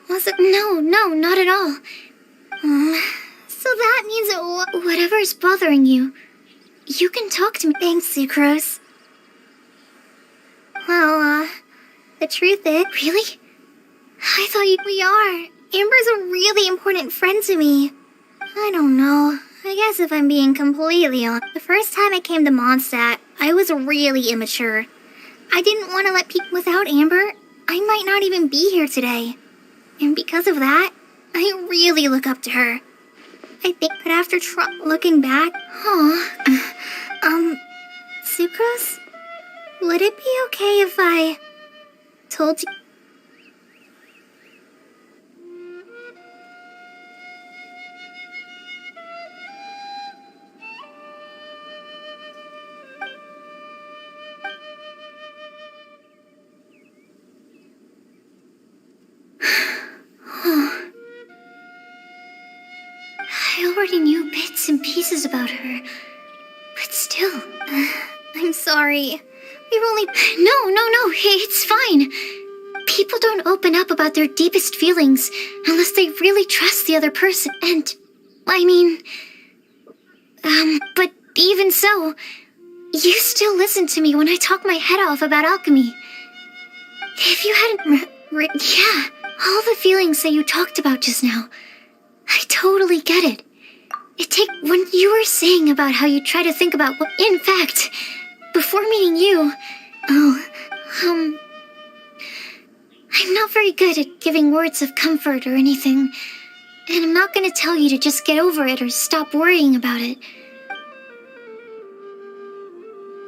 Was it... No, not at all. So that means it Whatever's bothering you, you can talk to me. Thanks, Sucrose. Well, the truth is... Really? I thought we are. Amber's a really important friend to me. I don't know. I guess if I'm being completely honest, the first time I came to Mondstadt, I was really immature. I didn't want to let people... Without Amber, I might not even be here today. And because of that, I really look up to her. I think, but after looking back... Sucrose? Would it be okay if I told you... I already knew bits and pieces about her. But still... I'm sorry. We've only... No, it's fine. People don't open up about their deepest feelings unless they really trust the other person. And I mean... but even so, you still listen to me when I talk my head off about alchemy. If you hadn't yeah, all the feelings that you talked about just now, I totally get it. When you were saying about how you try to think about what... In fact, before meeting you... I'm not very good at giving words of comfort or anything. And I'm not gonna tell you to just get over it or stop worrying about it.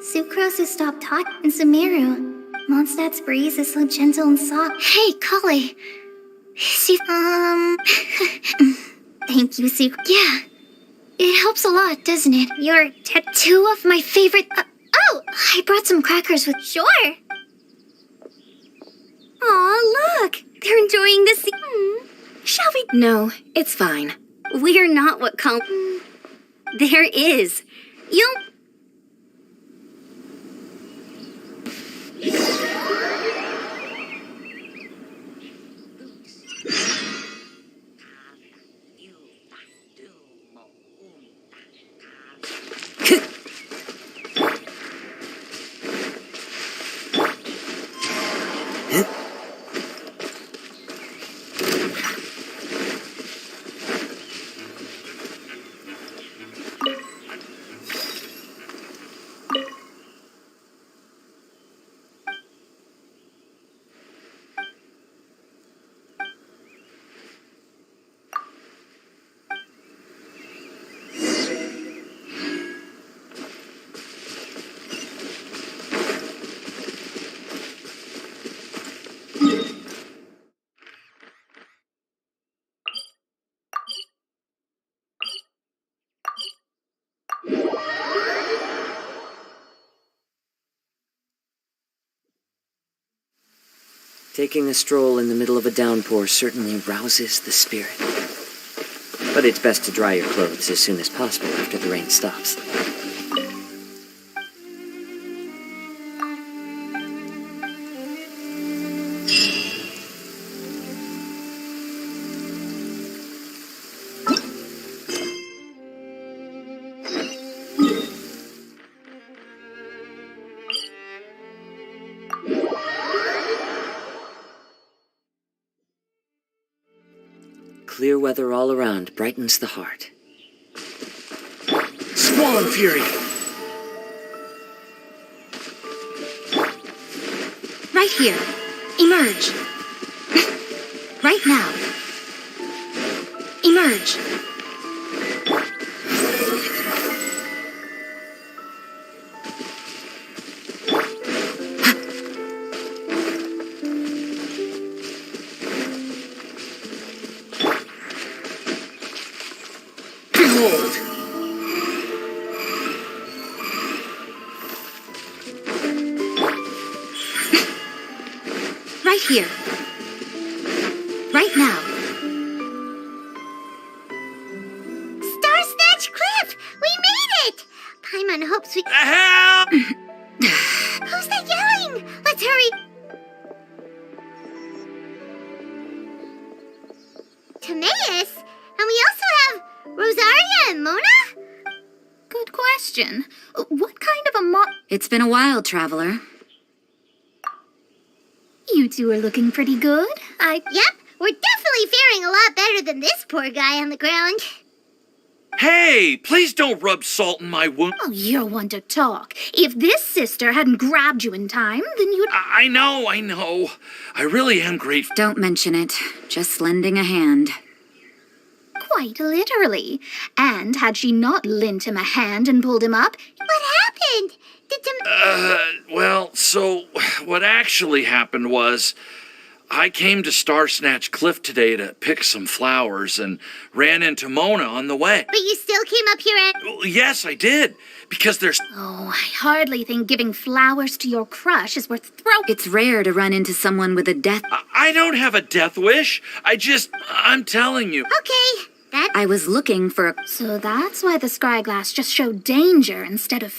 Sucrose has stopped talking in Sumeru. Mondstadt's breeze is so gentle and soft. Hey, Kale. Thank you, Sucrose. Yeah. It helps a lot, doesn't it? You're two of my favorite... oh! I brought some crackers with... Sure. Aw, look! They're enjoying the scene. Shall we? No, it's fine. We're not what There is. You'll... Taking a stroll in the middle of a downpour certainly rouses the spirit. But it's best to dry your clothes as soon as possible after the rain stops. Clear weather all around brightens the heart. Squall and Fury! Right here. Emerge. Right now. Emerge. Right here. Right now. Star Snatch Cliff! We made it! Paimon hopes we... Help! Who's that yelling? Let's hurry. Timaeus? And we also have Rosaria and Mona? Good question. What kind of a It's been a while, traveler. You two are looking pretty good. Yep, we're definitely faring a lot better than this poor guy on the ground. Hey, please don't rub salt in my wound. Oh, you're one to talk. If this sister hadn't grabbed you in time, then you'd... I know. I really am grateful. Don't mention it. Just lending a hand. Quite literally. And had she not lent him a hand and pulled him up... What happened? Did Well, so what actually happened was I came to Star Snatch Cliff today to pick some flowers and ran into Mona on the way. But you still came up here and... Well, yes, I did. Because there's... Oh, I hardly think giving flowers to your crush is worth It's rare to run into someone with a death... I don't have a death wish. I'm telling you. Okay, I was looking for a... So that's why the scryglass just showed danger instead of...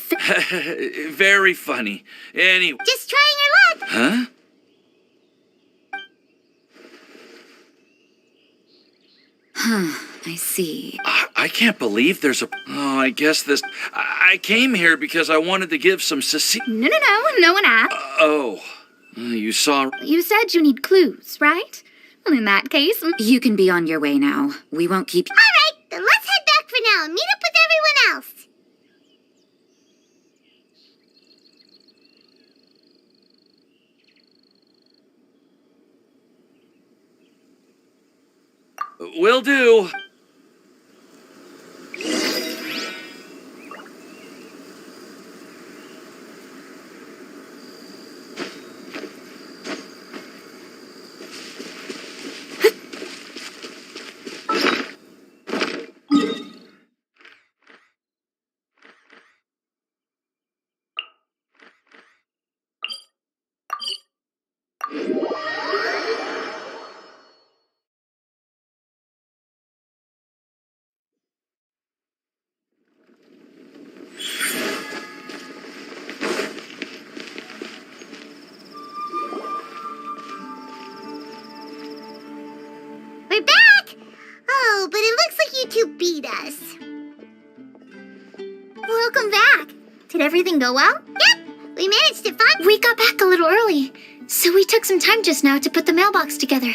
Very funny. Anyway. Just trying your luck. Huh? I see. I can't believe there's a... Oh, I guess this... I came here because I wanted to give some No one asked. You saw... You said you need clues, right? Well, in that case... You can be on your way now. We won't keep... All right, then let's head back for now and meet up with everyone else. Will do. We're back! Oh, but it looks like you two beat us. Welcome back. Did everything go well? Yep, we managed to find... We got back a little early, so we took some time just now to put the mailbox together.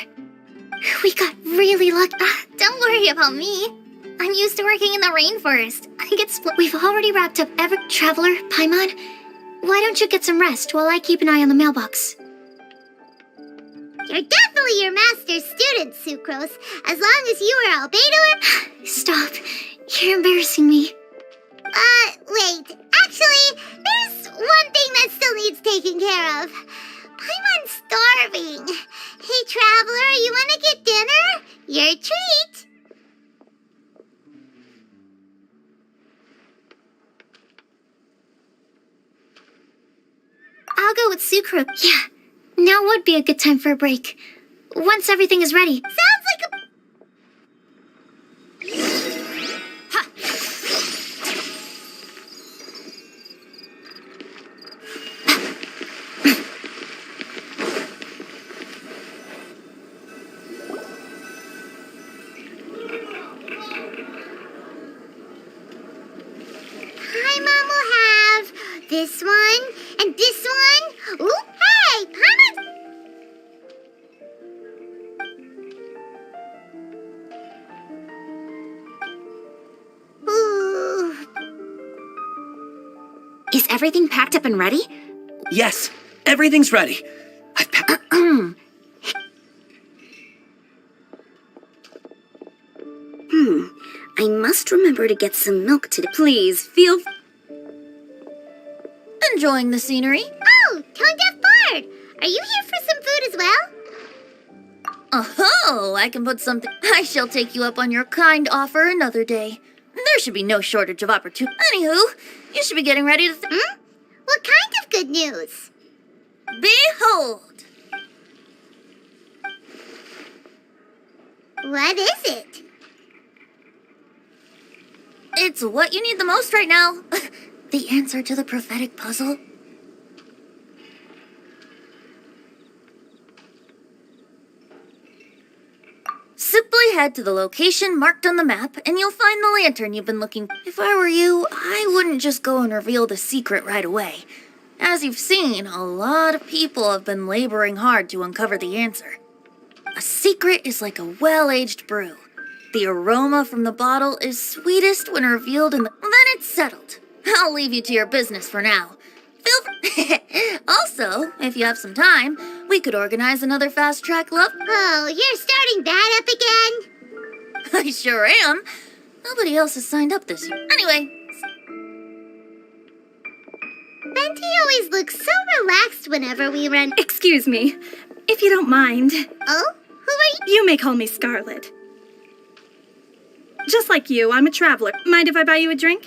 We got really lucky. Don't worry about me. I'm used to working in the rainforest. I get split. We've already wrapped up every... Traveler, Paimon, why don't you get some rest while I keep an eye on the mailbox? You're definitely your master's student, Sucrose, as long as you are albedo. Stop. You're embarrassing me. Wait. Actually, there's one thing that still needs taking care of. Paimon's starving. Hey, Traveler, you want to get dinner? Your treat. I'll go with Sucrose. Yeah, now would be a good time for a break. Once everything is ready. Sounds like a... Paimon will have this one and this one. Ooh, hey, Paimon! Ooh. Is everything packed up and ready? Yes, everything's ready. I've packed... I must remember to get some milk today. Please, feel... Enjoying the scenery? Oh, Tone Deaf Bard! Are you here for some food as well? Oh, I can put something... I shall take you up on your kind offer another day. There should be no shortage of opportunity. Anywho, you should be getting ready to... What kind of good news? Behold! What is it? It's what you need the most right now. The answer to the prophetic puzzle. Simply head to the location marked on the map, and you'll find the lantern you've been looking for. If I were you, I wouldn't just go and reveal the secret right away. As you've seen, a lot of people have been laboring hard to uncover the answer. A secret is like a well-aged brew. The aroma from the bottle is sweetest when revealed in the... Then it's settled. I'll leave you to your business for now. Also, if you have some time, we could organize another fast-track love... Oh, you're starting that up again? I sure am. Nobody else has signed up this year. Anyway... Venti always looks so relaxed whenever we run... Excuse me, if you don't mind. Oh? Who are you? You may call me Scarlet. Just like you, I'm a traveler. Mind if I buy you a drink?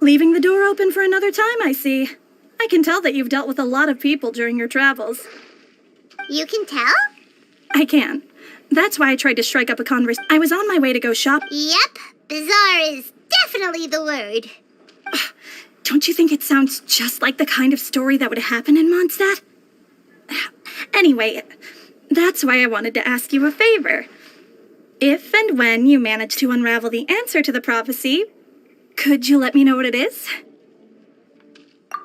Leaving the door open for another time, I see. I can tell that you've dealt with a lot of people during your travels. You can tell? I can. That's why I tried to strike up a conversation. I was on my way to go shop. Yep, bizarre is definitely the word. Don't you think it sounds just like the kind of story that would happen in Mondstadt? Anyway, that's why I wanted to ask you a favor. If and when you manage to unravel the answer to the prophecy, could you let me know what it is?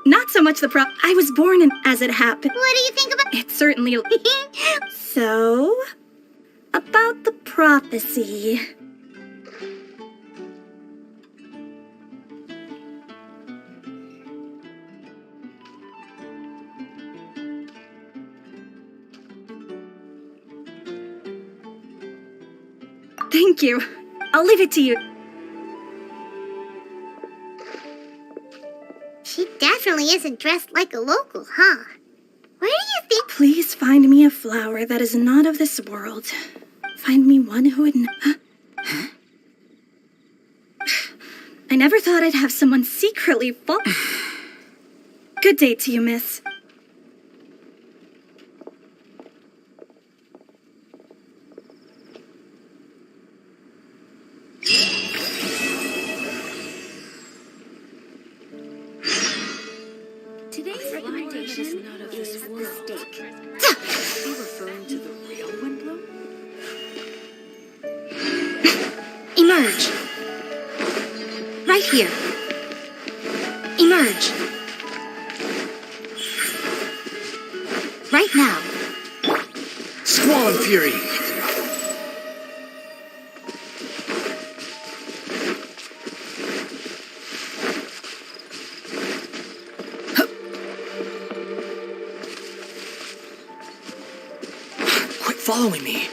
Not so much I was born in as it happened. What do you think about... It certainly... So, about the prophecy. Thank you. I'll leave it to you. She definitely isn't dressed like a local, huh? Where do you think... Please find me a flower that is not of this world. Find me one who would... Huh? I never thought I'd have someone secretly fall... Good day to you, miss. Today's recommendation is the steak. Are you referring to the real windblume? Emerge. Right here. Emerge. Right now. Squall and fury! Quit following me!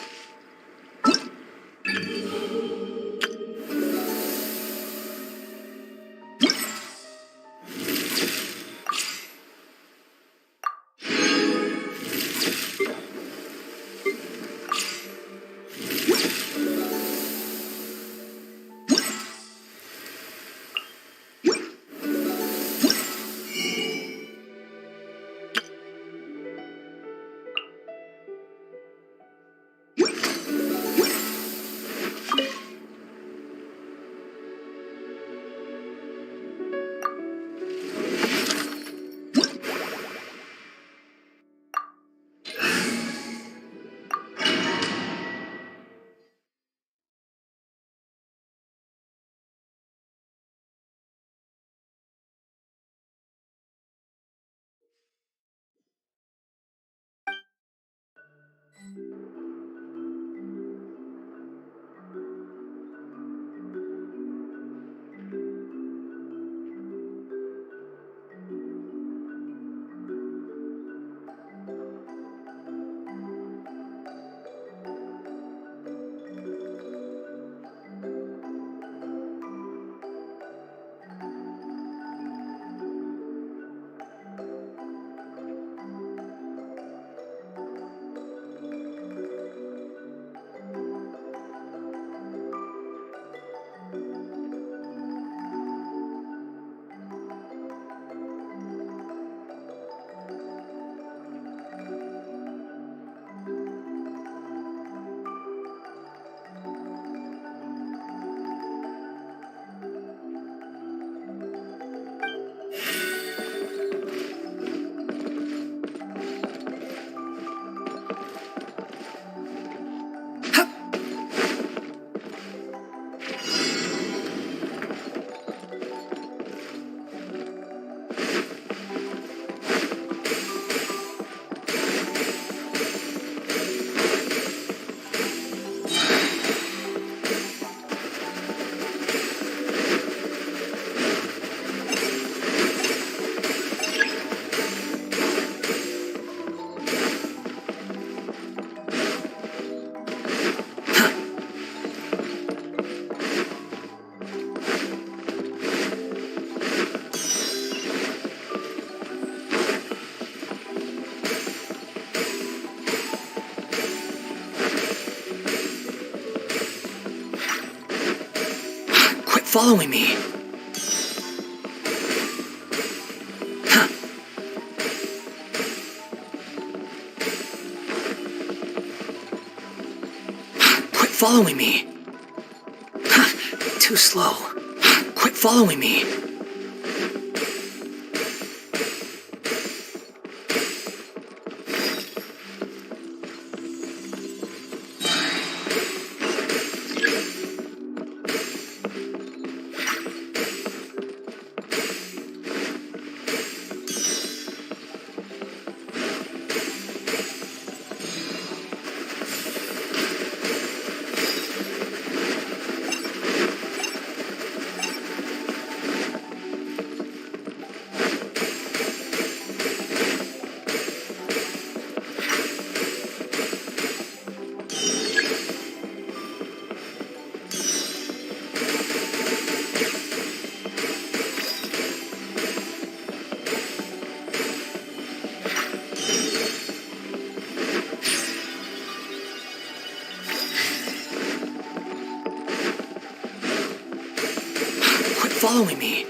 Following me. Huh. Quit following me. Huh. Too slow. Quit following me. following me.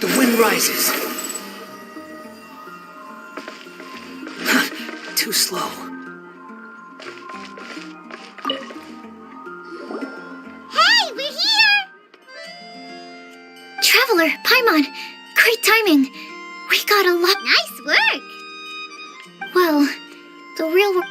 The wind rises. Too slow. Hey, we're here! Traveler, Paimon, great timing. We got a lot. Nice work! Well, the real world.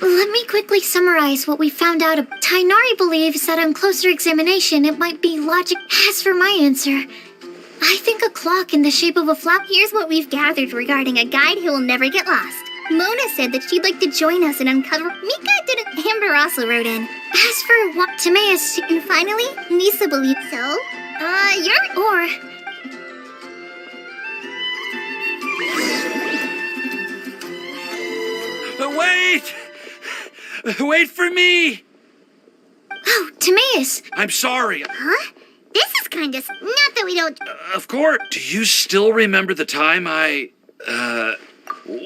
Let me quickly summarize what we found out. Tainari believes that on closer examination, it might be logic. As for my answer, I think a clock in the shape of a flower. Here's what we've gathered regarding a guide who will never get lost. Mona said that she'd like to join us and uncover. Mika didn't. Amber also wrote in. As for what Timaeus, And finally, Lisa believes so. You're. or Wait! Wait for me! oh, Timaeus. I'm sorry. Huh? This is kind of. Not that we don't. Of course. Do you still remember the time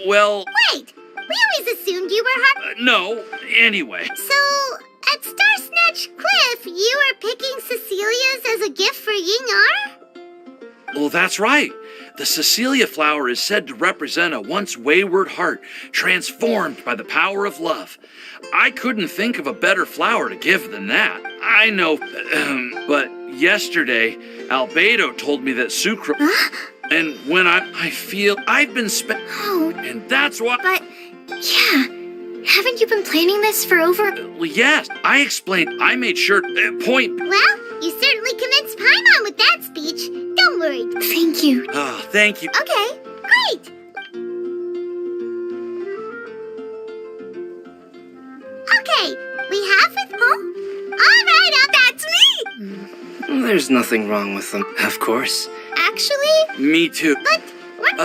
well, Wait! We always assumed you were hard. no, anyway. So, at Star Snatch Cliff, you were picking Cecilia's as a gift for Yingar? Well, that's right. The Cecilia flower is said to represent a once wayward heart transformed by the power of love. I couldn't think of a better flower to give than that. I know, but yesterday, Albedo told me that Sucra... And when I feel I've been Oh, and that's why... but yeah. Haven't you been planning this for over? Well, yes, I explained. I made sure... point... Well, you certainly convinced Paimon with that speech. Don't worry. Thank you. Oh, thank you. Okay, great. Okay, we have it. Huh? All right, that's me. There's nothing wrong with them, of course. Actually, Me too. but what?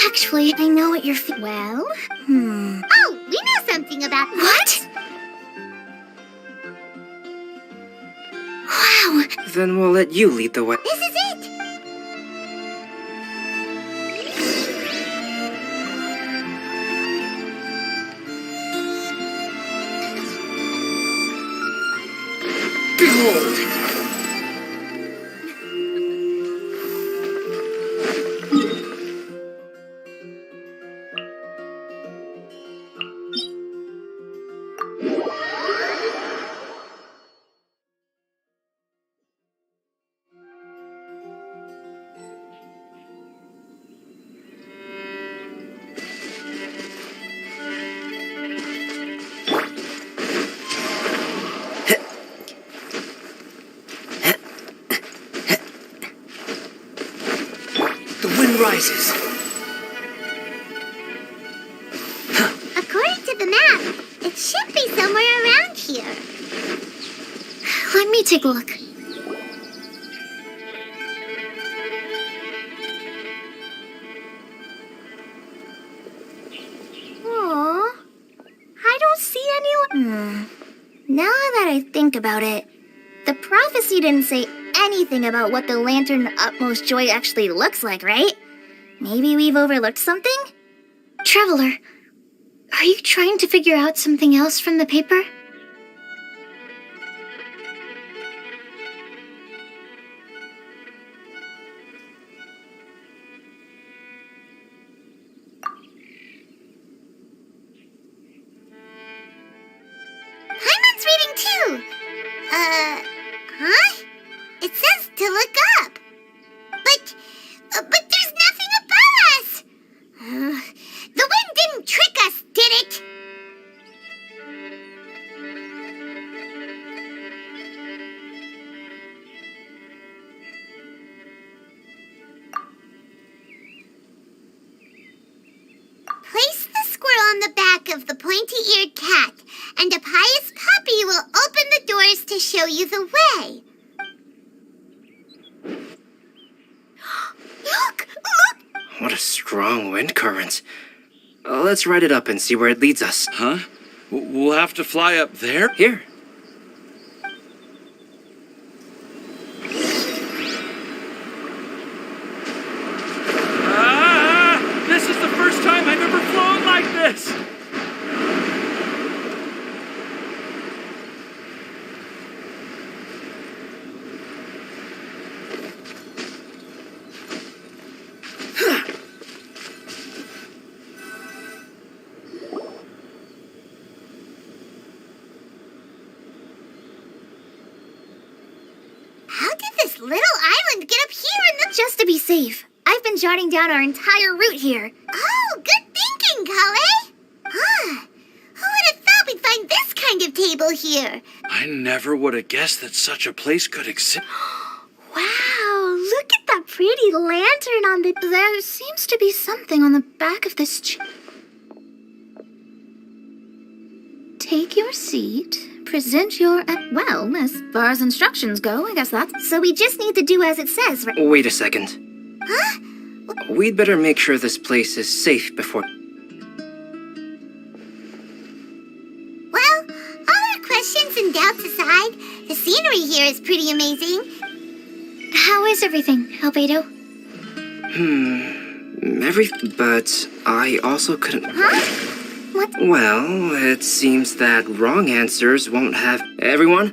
Actually, I know what you're Well, Oh, we know something about What? Wow. Then we'll let you lead the way. This is it. Behold! me take a look. Aww. I don't see anyone. Now that I think about it, the prophecy didn't say anything about what the Lantern of Utmost Joy actually looks like, right? Maybe we've overlooked something? Traveler, are you trying to figure out something else from the paper? Paimon's reading too. Huh? It says to look up. But there's nothing above us. The wind didn't trick us, did it? Place the squirrel on the back of the pointy-eared cat, and a pious puppy will open the doors to show you the way. Look! What a strong wind current. Let's ride it up and see where it leads us. Huh? We'll have to fly up there? Here. This is the first time I've ever flown like this! How did this little island get up here in the... Just to be safe, I've been jotting down our entire route here. Oh, good thinking, Kale! Huh. Who would have thought we'd find this kind of table here? I never would have guessed that such a place could exist. Wow, look at that pretty lantern on the... There seems to be something on the back of this Take your seat. Present your... well, as far as instructions go, I guess that's... So we just need to do as it says, right? Wait a second. Huh? We'd better make sure this place is safe before... Well, all our questions and doubts aside, the scenery here is pretty amazing. How is everything, Albedo? But I also couldn't... Huh? What? Well, it seems that wrong answers won't have... Everyone,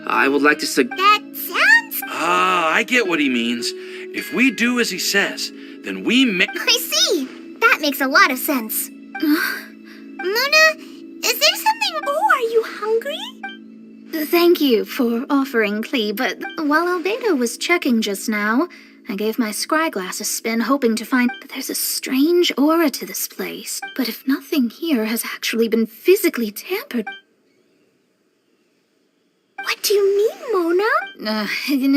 I would like to That sounds... Ah, I get what he means. If we do as he says, then we may... I see. That makes a lot of sense. Mona, is there something... Oh, are you hungry? Thank you for offering, Klee, but while Albedo was checking just now, I gave my scryglass a spin, hoping to find that there's a strange aura to this place. But if nothing here has actually been physically tampered... What do you mean, Mona?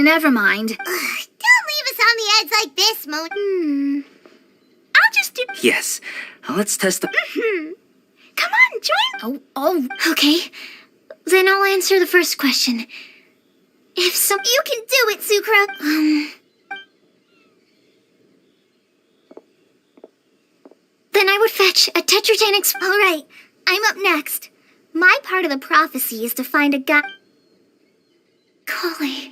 Never mind. Don't leave us on the edge like this, Mona. I'll just do... Yes, let's test the... Come on, join... Oh, okay. Then I'll answer the first question. If some... You can do it, Sucra. Then I would fetch a Tetratanix... All right, I'm up next. My part of the prophecy is to find a guy... Golly,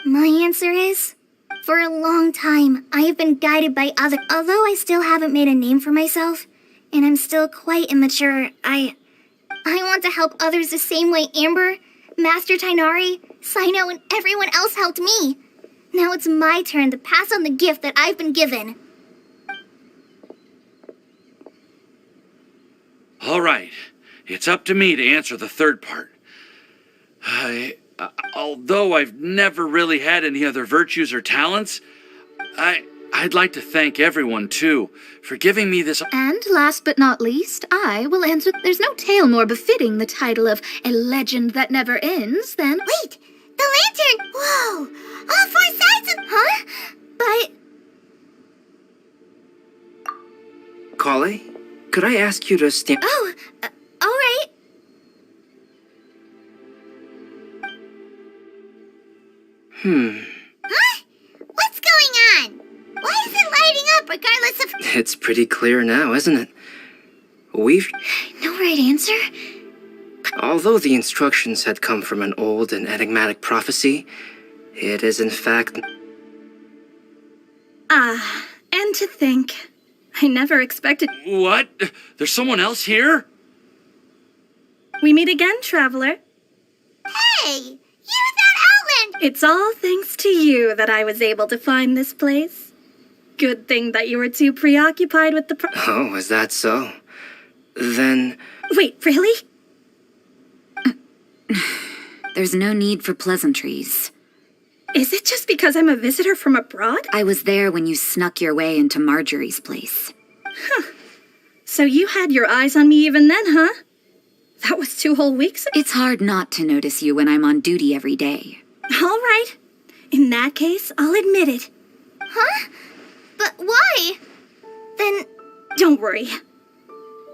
My answer is... For a long time, I have been guided by others. Although I still haven't made a name for myself, and I'm still quite immature, I want to help others the same way Amber, Master Tainari, Sino, and everyone else helped me. Now it's my turn to pass on the gift that I've been given. All right, it's up to me to answer the third part. Although I've never really had any other virtues or talents, I'd like to thank everyone, too, for giving me this... And last but not least, I will answer... There's no tale more befitting the title of a legend that never ends than... Wait! The lantern! Whoa! All four sides of... Huh? But... Kale, could I ask you to stand... Oh, all right. Huh? What's going on? Why is it lighting up regardless of... It's pretty clear now, isn't it? We've... No right answer? Although the instructions had come from an old and enigmatic prophecy, it is in fact... And to think, I never expected... What? There's someone else here? We meet again, traveler. Hey! You're that Outland! It's all thanks to you that I was able to find this place. Good thing that you were too preoccupied with the Oh, is that so? Then... Wait, really? There's no need for pleasantries. Is it just because I'm a visitor from abroad? I was there when you snuck your way into Marjorie's place. So you had your eyes on me even then, huh? That was 2 whole weeks ago? It's hard not to notice you when I'm on duty every day. All right. In that case, I'll admit it. Huh? But why? Then... Don't worry.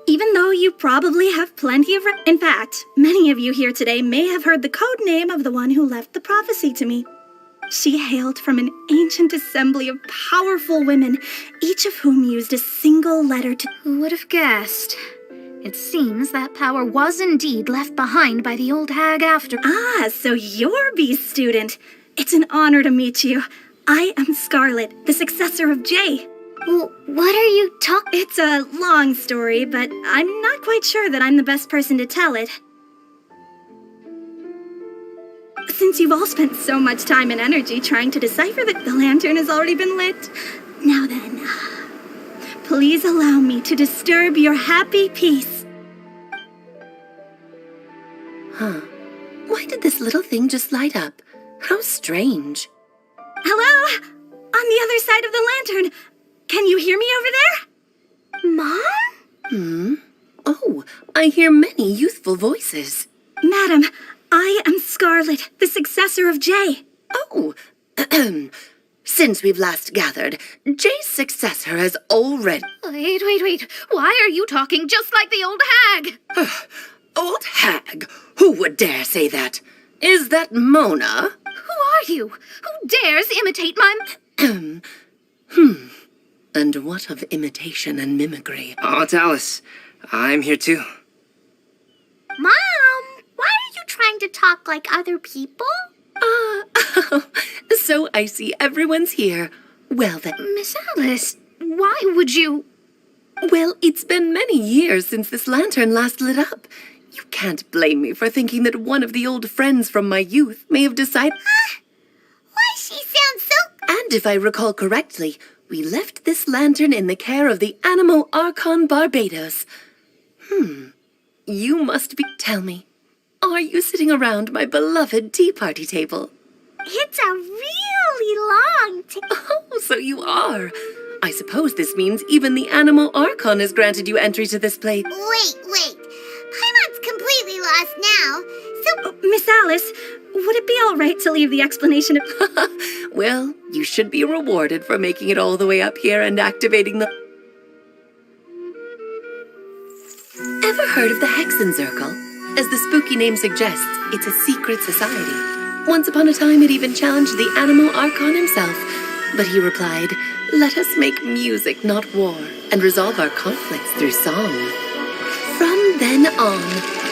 Even though you probably have plenty of... In fact, many of you here today may have heard the code name of the one who left the prophecy to me. She hailed from an ancient assembly of powerful women, each of whom used a single letter to... Who would have guessed? It seems that power was indeed left behind by the old hag after... Ah, so you're B's student. It's an honor to meet you. I am Scarlet, the successor of Jay. Well, what are you talking... It's a long story, but I'm not quite sure that I'm the best person to tell it. Since you've all spent so much time and energy trying to decipher that the lantern has already been lit, now then, please allow me to disturb your happy peace. Huh. Why did this little thing just light up? How strange. Hello? On the other side of the lantern. Can you hear me over there? Mom? Oh, I hear many youthful voices. Madam, I am Scarlet, the successor of Jay. Oh, since we've last gathered, Jay's successor has already... Wait. Why are you talking just like the old hag? Old hag? Who would dare say that? Is that Mona? Who are you? Who dares imitate my... And what of imitation and mimicry? Oh, it's Alice. I'm here too. Mom, why are you trying to talk like other people? So I see everyone's here. Well then... Miss Alice, why would you... Well, it's been many years since this lantern last lit up. You can't blame me for thinking that one of the old friends from my youth may have decided... Why she sounds so... And if I recall correctly, we left this lantern in the care of the Animo Archon Barbados. You must be... Tell me, are you sitting around my beloved tea party table? It's a really long Oh, so you are. I suppose this means even the Animo Archon has granted you entry to this place. Wait. Paimon's completely lost now, so... Miss Alice, would it be all right to leave the explanation of... Well, you should be rewarded for making it all the way up here and activating the... Ever heard of the Hexenzirkel? As the spooky name suggests, it's a secret society. Once upon a time, it even challenged the Animo Archon himself. But he replied, "Let us make music, not war, and resolve our conflicts through song." From then on,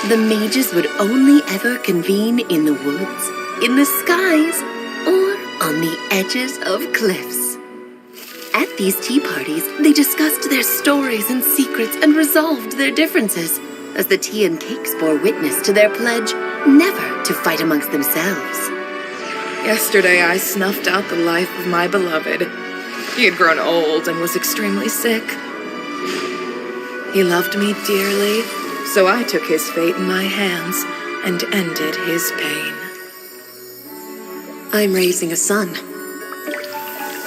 the mages would only ever convene in the woods, in the skies, or on the edges of cliffs. At these tea parties, they discussed their stories and secrets and resolved their differences, as the tea and cakes bore witness to their pledge never to fight amongst themselves. Yesterday I snuffed out the life of my beloved. He had grown old and was extremely sick. He loved me dearly, so I took his fate in my hands and ended his pain. I'm raising a son.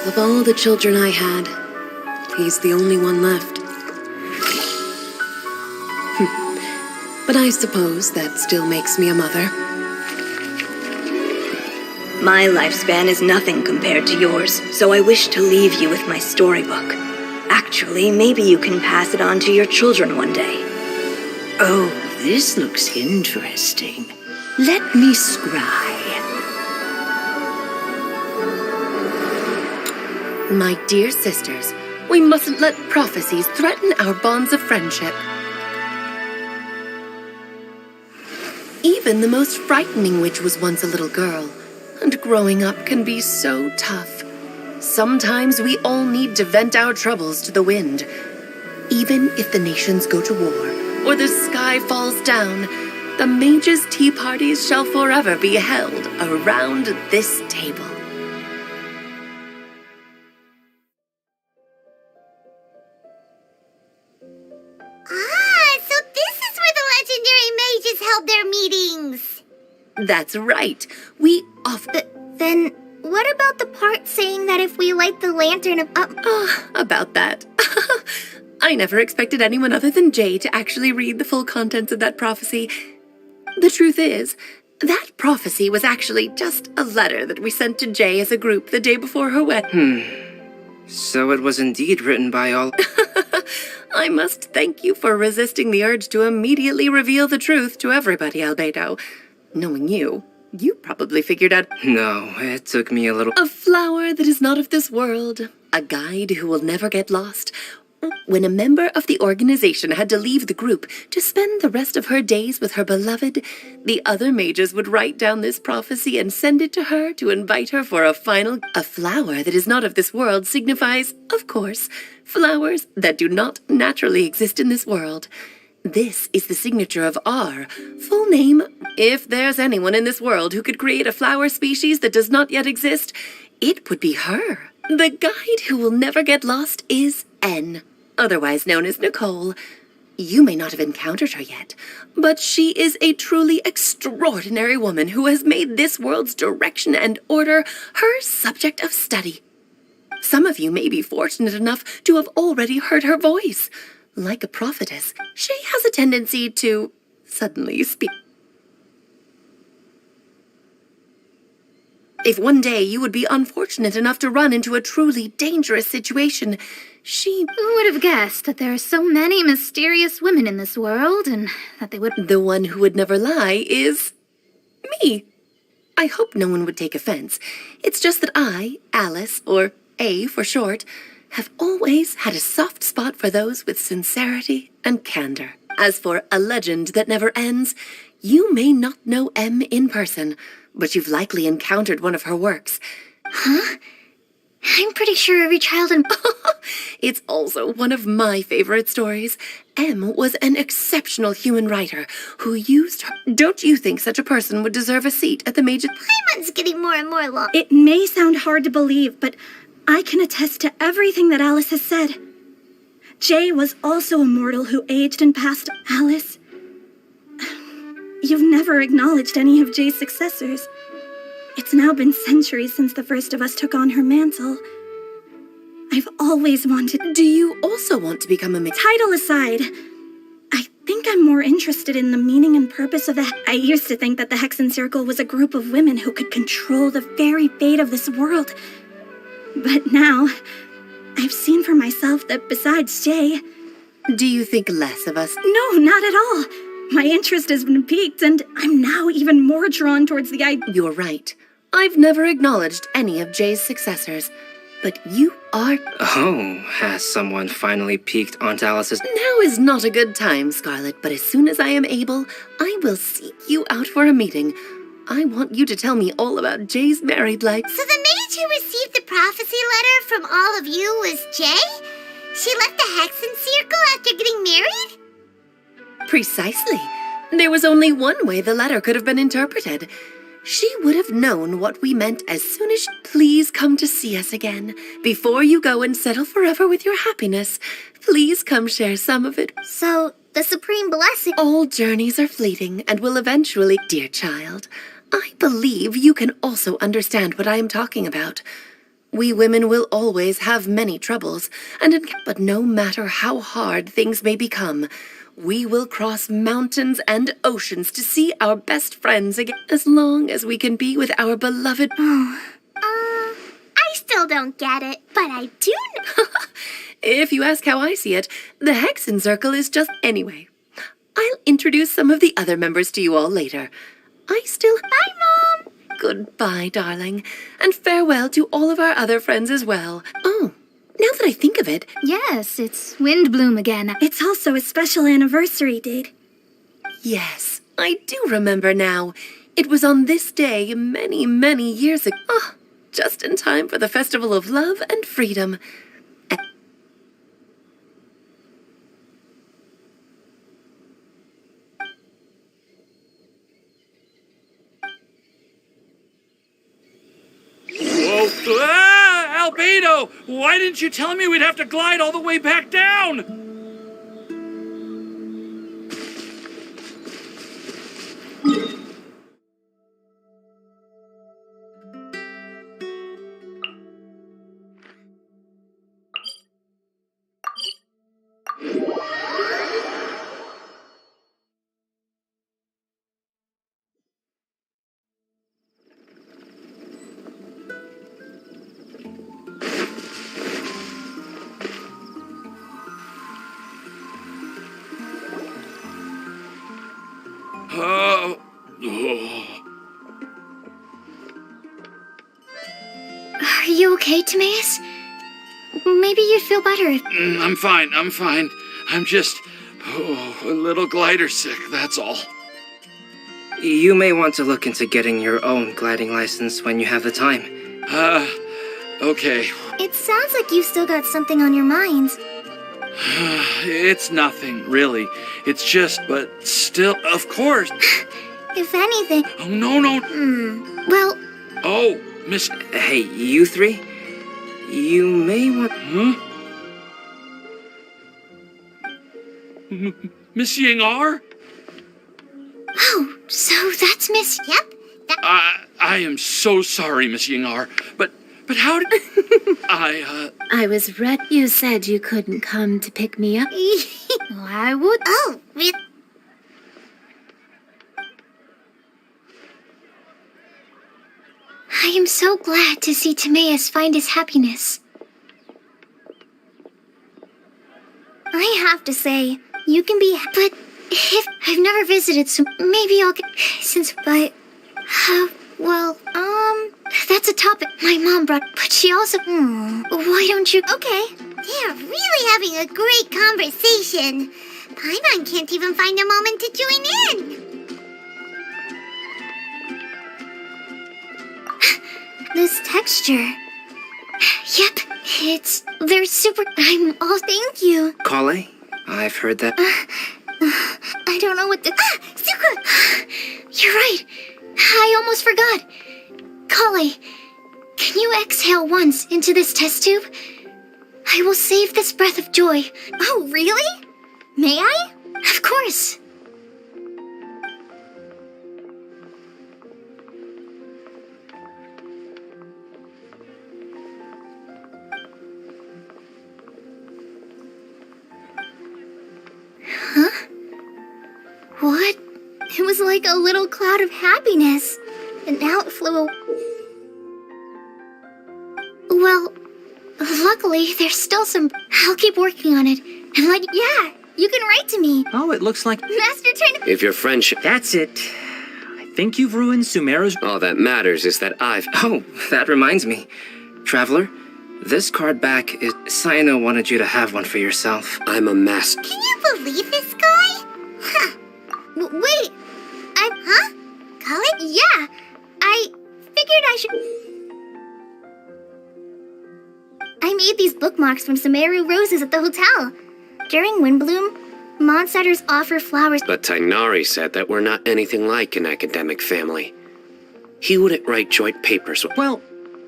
Of all the children I had, he's the only one left. But I suppose that still makes me a mother. My lifespan is nothing compared to yours, so I wish to leave you with my storybook. Actually, maybe you can pass it on to your children one day. Oh, this looks interesting. Let me scry. My dear sisters, we mustn't let prophecies threaten our bonds of friendship. Even the most frightening witch was once a little girl, and growing up can be so tough. Sometimes we all need to vent our troubles to the wind. Even if the nations go to war, or the sky falls down, the mages' tea parties shall forever be held around this table. So this is where the legendary mages held their meetings. That's right. We Then what about the part saying that if we light the lantern up? About that. I never expected anyone other than Jay to actually read the full contents of that prophecy. The truth is, that prophecy was actually just a letter that we sent to Jay as a group the day before her wedding. So it was indeed written by all... I must thank you for resisting the urge to immediately reveal the truth to everybody, Albedo. Knowing you probably figured out... No, it took me a little... A flower that is not of this world, a guide who will never get lost. When a member of the organization had to leave the group to spend the rest of her days with her beloved, the other mages would write down this prophecy and send it to her to invite her for a final... A flower that is not of this world signifies, of course, flowers that do not naturally exist in this world. This is the signature of our full name. If there's anyone in this world who could create a flower species that does not yet exist, it would be her. The guide who will never get lost is N, otherwise known as Nicole. You may not have encountered her yet, but she is a truly extraordinary woman who has made this world's direction and order her subject of study. Some of you may be fortunate enough to have already heard her voice. Like a prophetess, she has a tendency to suddenly speak. If one day you would be unfortunate enough to run into a truly dangerous situation, Who would have guessed that there are so many mysterious women in this world, and that they would... The one who would never lie is... me. I hope no one would take offense. It's just that I, Alice, or A for short, have always had a soft spot for those with sincerity and candor. As for a legend that never ends, you may not know M in person, but you've likely encountered one of her works. Huh? I'm pretty sure every child in... It's also one of my favorite stories. M was an exceptional human writer who used her... Don't you think such a person would deserve a seat at the major... Paimon's getting more and more long. It may sound hard to believe, but I can attest to everything that Alice has said. Jay was also a mortal who aged and passed. Alice, you've never acknowledged any of Jay's successors. It's now been centuries since the first of us took on her mantle. I've always wanted... Do you also want to become a... Title aside, I think I'm more interested in the meaning and purpose of the... I used to think that the Hexen Circle was a group of women who could control the very fate of this world. But now, I've seen for myself that besides Jay... Do you think less of us? No, not at all. My interest has been piqued, and I'm now even more drawn towards the idea... You're right. I've never acknowledged any of Jay's successors, but you are... Oh, has someone finally peeked onto Alice's... Now is not a good time, Scarlet, but as soon as I am able, I will seek you out for a meeting. I want you to tell me all about Jay's married life. So the mage who received the prophecy letter from all of you was Jay? She left the Hexen Circle after getting married? Precisely. There was only one way the letter could have been interpreted. She would have known what we meant as soon as... Please come to see us again. Before you go and settle forever with your happiness, please come share some of it. So, the supreme blessing... All journeys are fleeting and will eventually... Dear child, I believe you can also understand what I am talking about. We women will always have many troubles, but no matter how hard things may become, we will cross mountains and oceans to see our best friends again, as long as we can be with our beloved... I still don't get it, but I do know. If you ask how I see it, the Hexen Circle is just... Anyway, I'll introduce some of the other members to you all later. I still... Bye, Mom! Goodbye, darling, and farewell to all of our other friends as well. Oh, now that I think of it, Yes, it's Windblume again. It's also a special anniversary date. yes, I do remember now. It was on this day many, many years ago. Oh, just in time for the Festival of Love and Freedom. Whoa! Ah, Albedo! Why didn't you tell me we'd have to glide all the way back down? Are you okay, Timaeus? Maybe you'd feel better if... I'm fine. I'm just a little glider sick, that's all. You may want to look into getting your own gliding license when you have the time. Okay. It sounds like you've still got something on your mind. It's nothing, really. It's just, but still, of course. If anything... Oh, no. Well... Oh, Miss... Hey, you three? You may want... Huh? Miss Ying-ar? Oh, so that's Miss... Yep. I am so sorry, Miss Ying-ar, but how did... I was read. You said you couldn't come to pick me up. I would. Oh, I am so glad to see Timaeus find his happiness. I have to say, you can be... But if I've never visited, so maybe I'll get... Since, but... well, that's a topic my mom brought, but she also... Why don't you... Okay. They're really having a great conversation. Paimon can't even find a moment to join in. This texture... Yep, they're super... I'm all... Thank you. Kale? I've heard that. I don't know what to... Sakura! You're right. I almost forgot. Kale, can you exhale once into this test tube? I will save this breath of joy. Oh, really? May I? Of course. Huh? What? It was like a little cloud of happiness, and now it flew away. Well, luckily, there's still some... I'll keep working on it. And Yeah, you can write to me. Oh, it looks like... Master Trainer... If your friendship... That's it. I think you've ruined Sumeru's... All that matters is that I've... Oh, that reminds me. Traveler, this card back is... Sayano wanted you to have one for yourself. I'm a master. Can you believe this guy? Huh. Wait. Huh? Call it? Yeah. I figured I should... I made these bookmarks from Sumeru roses at the hotel. During Windblume, Mondstadters offer flowers... But Tainari said that we're not anything like an academic family. He wouldn't write joint papers. Well,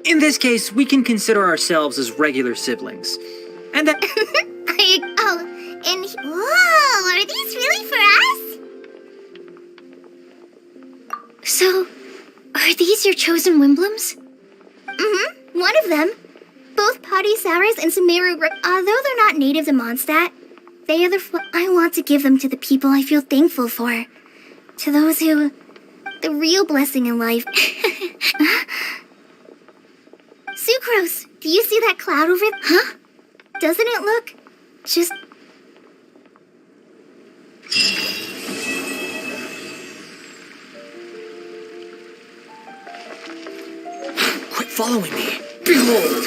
in this case, we can consider ourselves as regular siblings. And that... Whoa, are these really for us? So, are these your chosen Windblooms? Mm-hmm, one of them. Both Potty Sours and Sumeru... Although they're not native to Mondstadt, they are I want to give them to the people I feel thankful for. To those who... The real blessing in life. Sucrose, do you see that cloud over there? Huh? Doesn't it look... just... following me. Behold!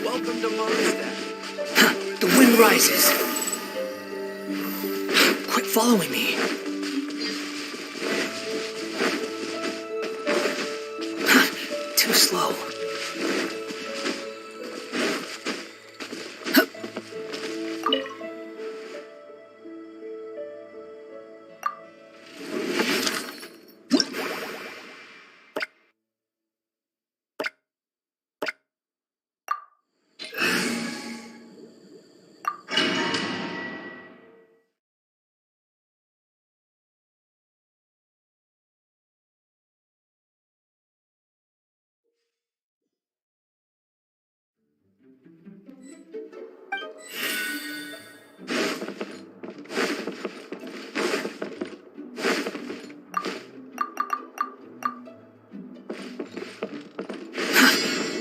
Welcome to Mondstadt. The wind rises. Quit following me. Too slow.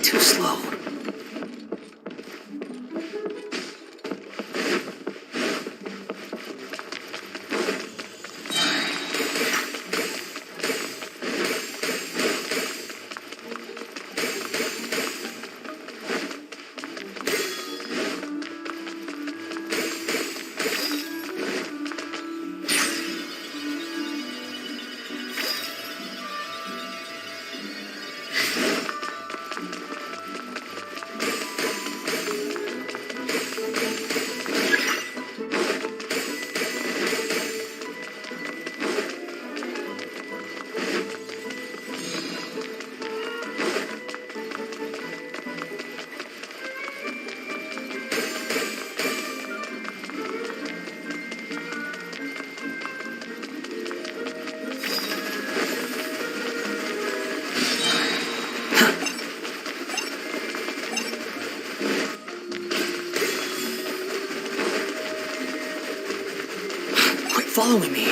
Too slow. Following me.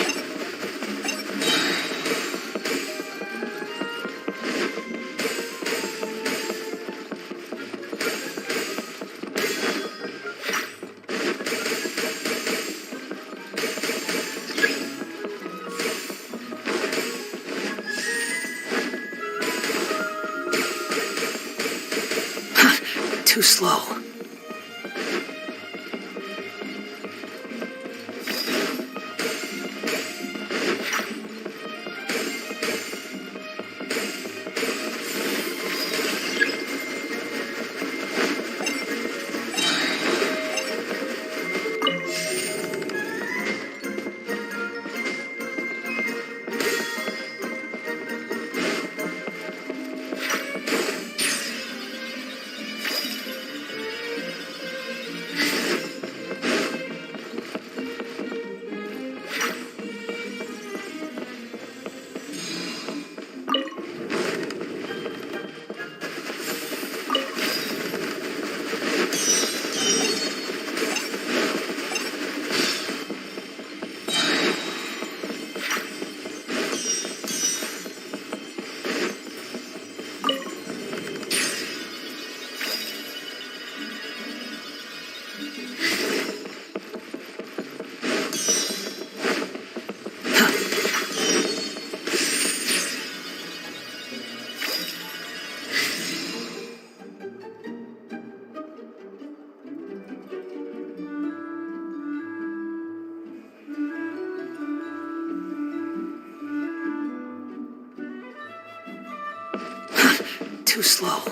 Too slow. Too slow.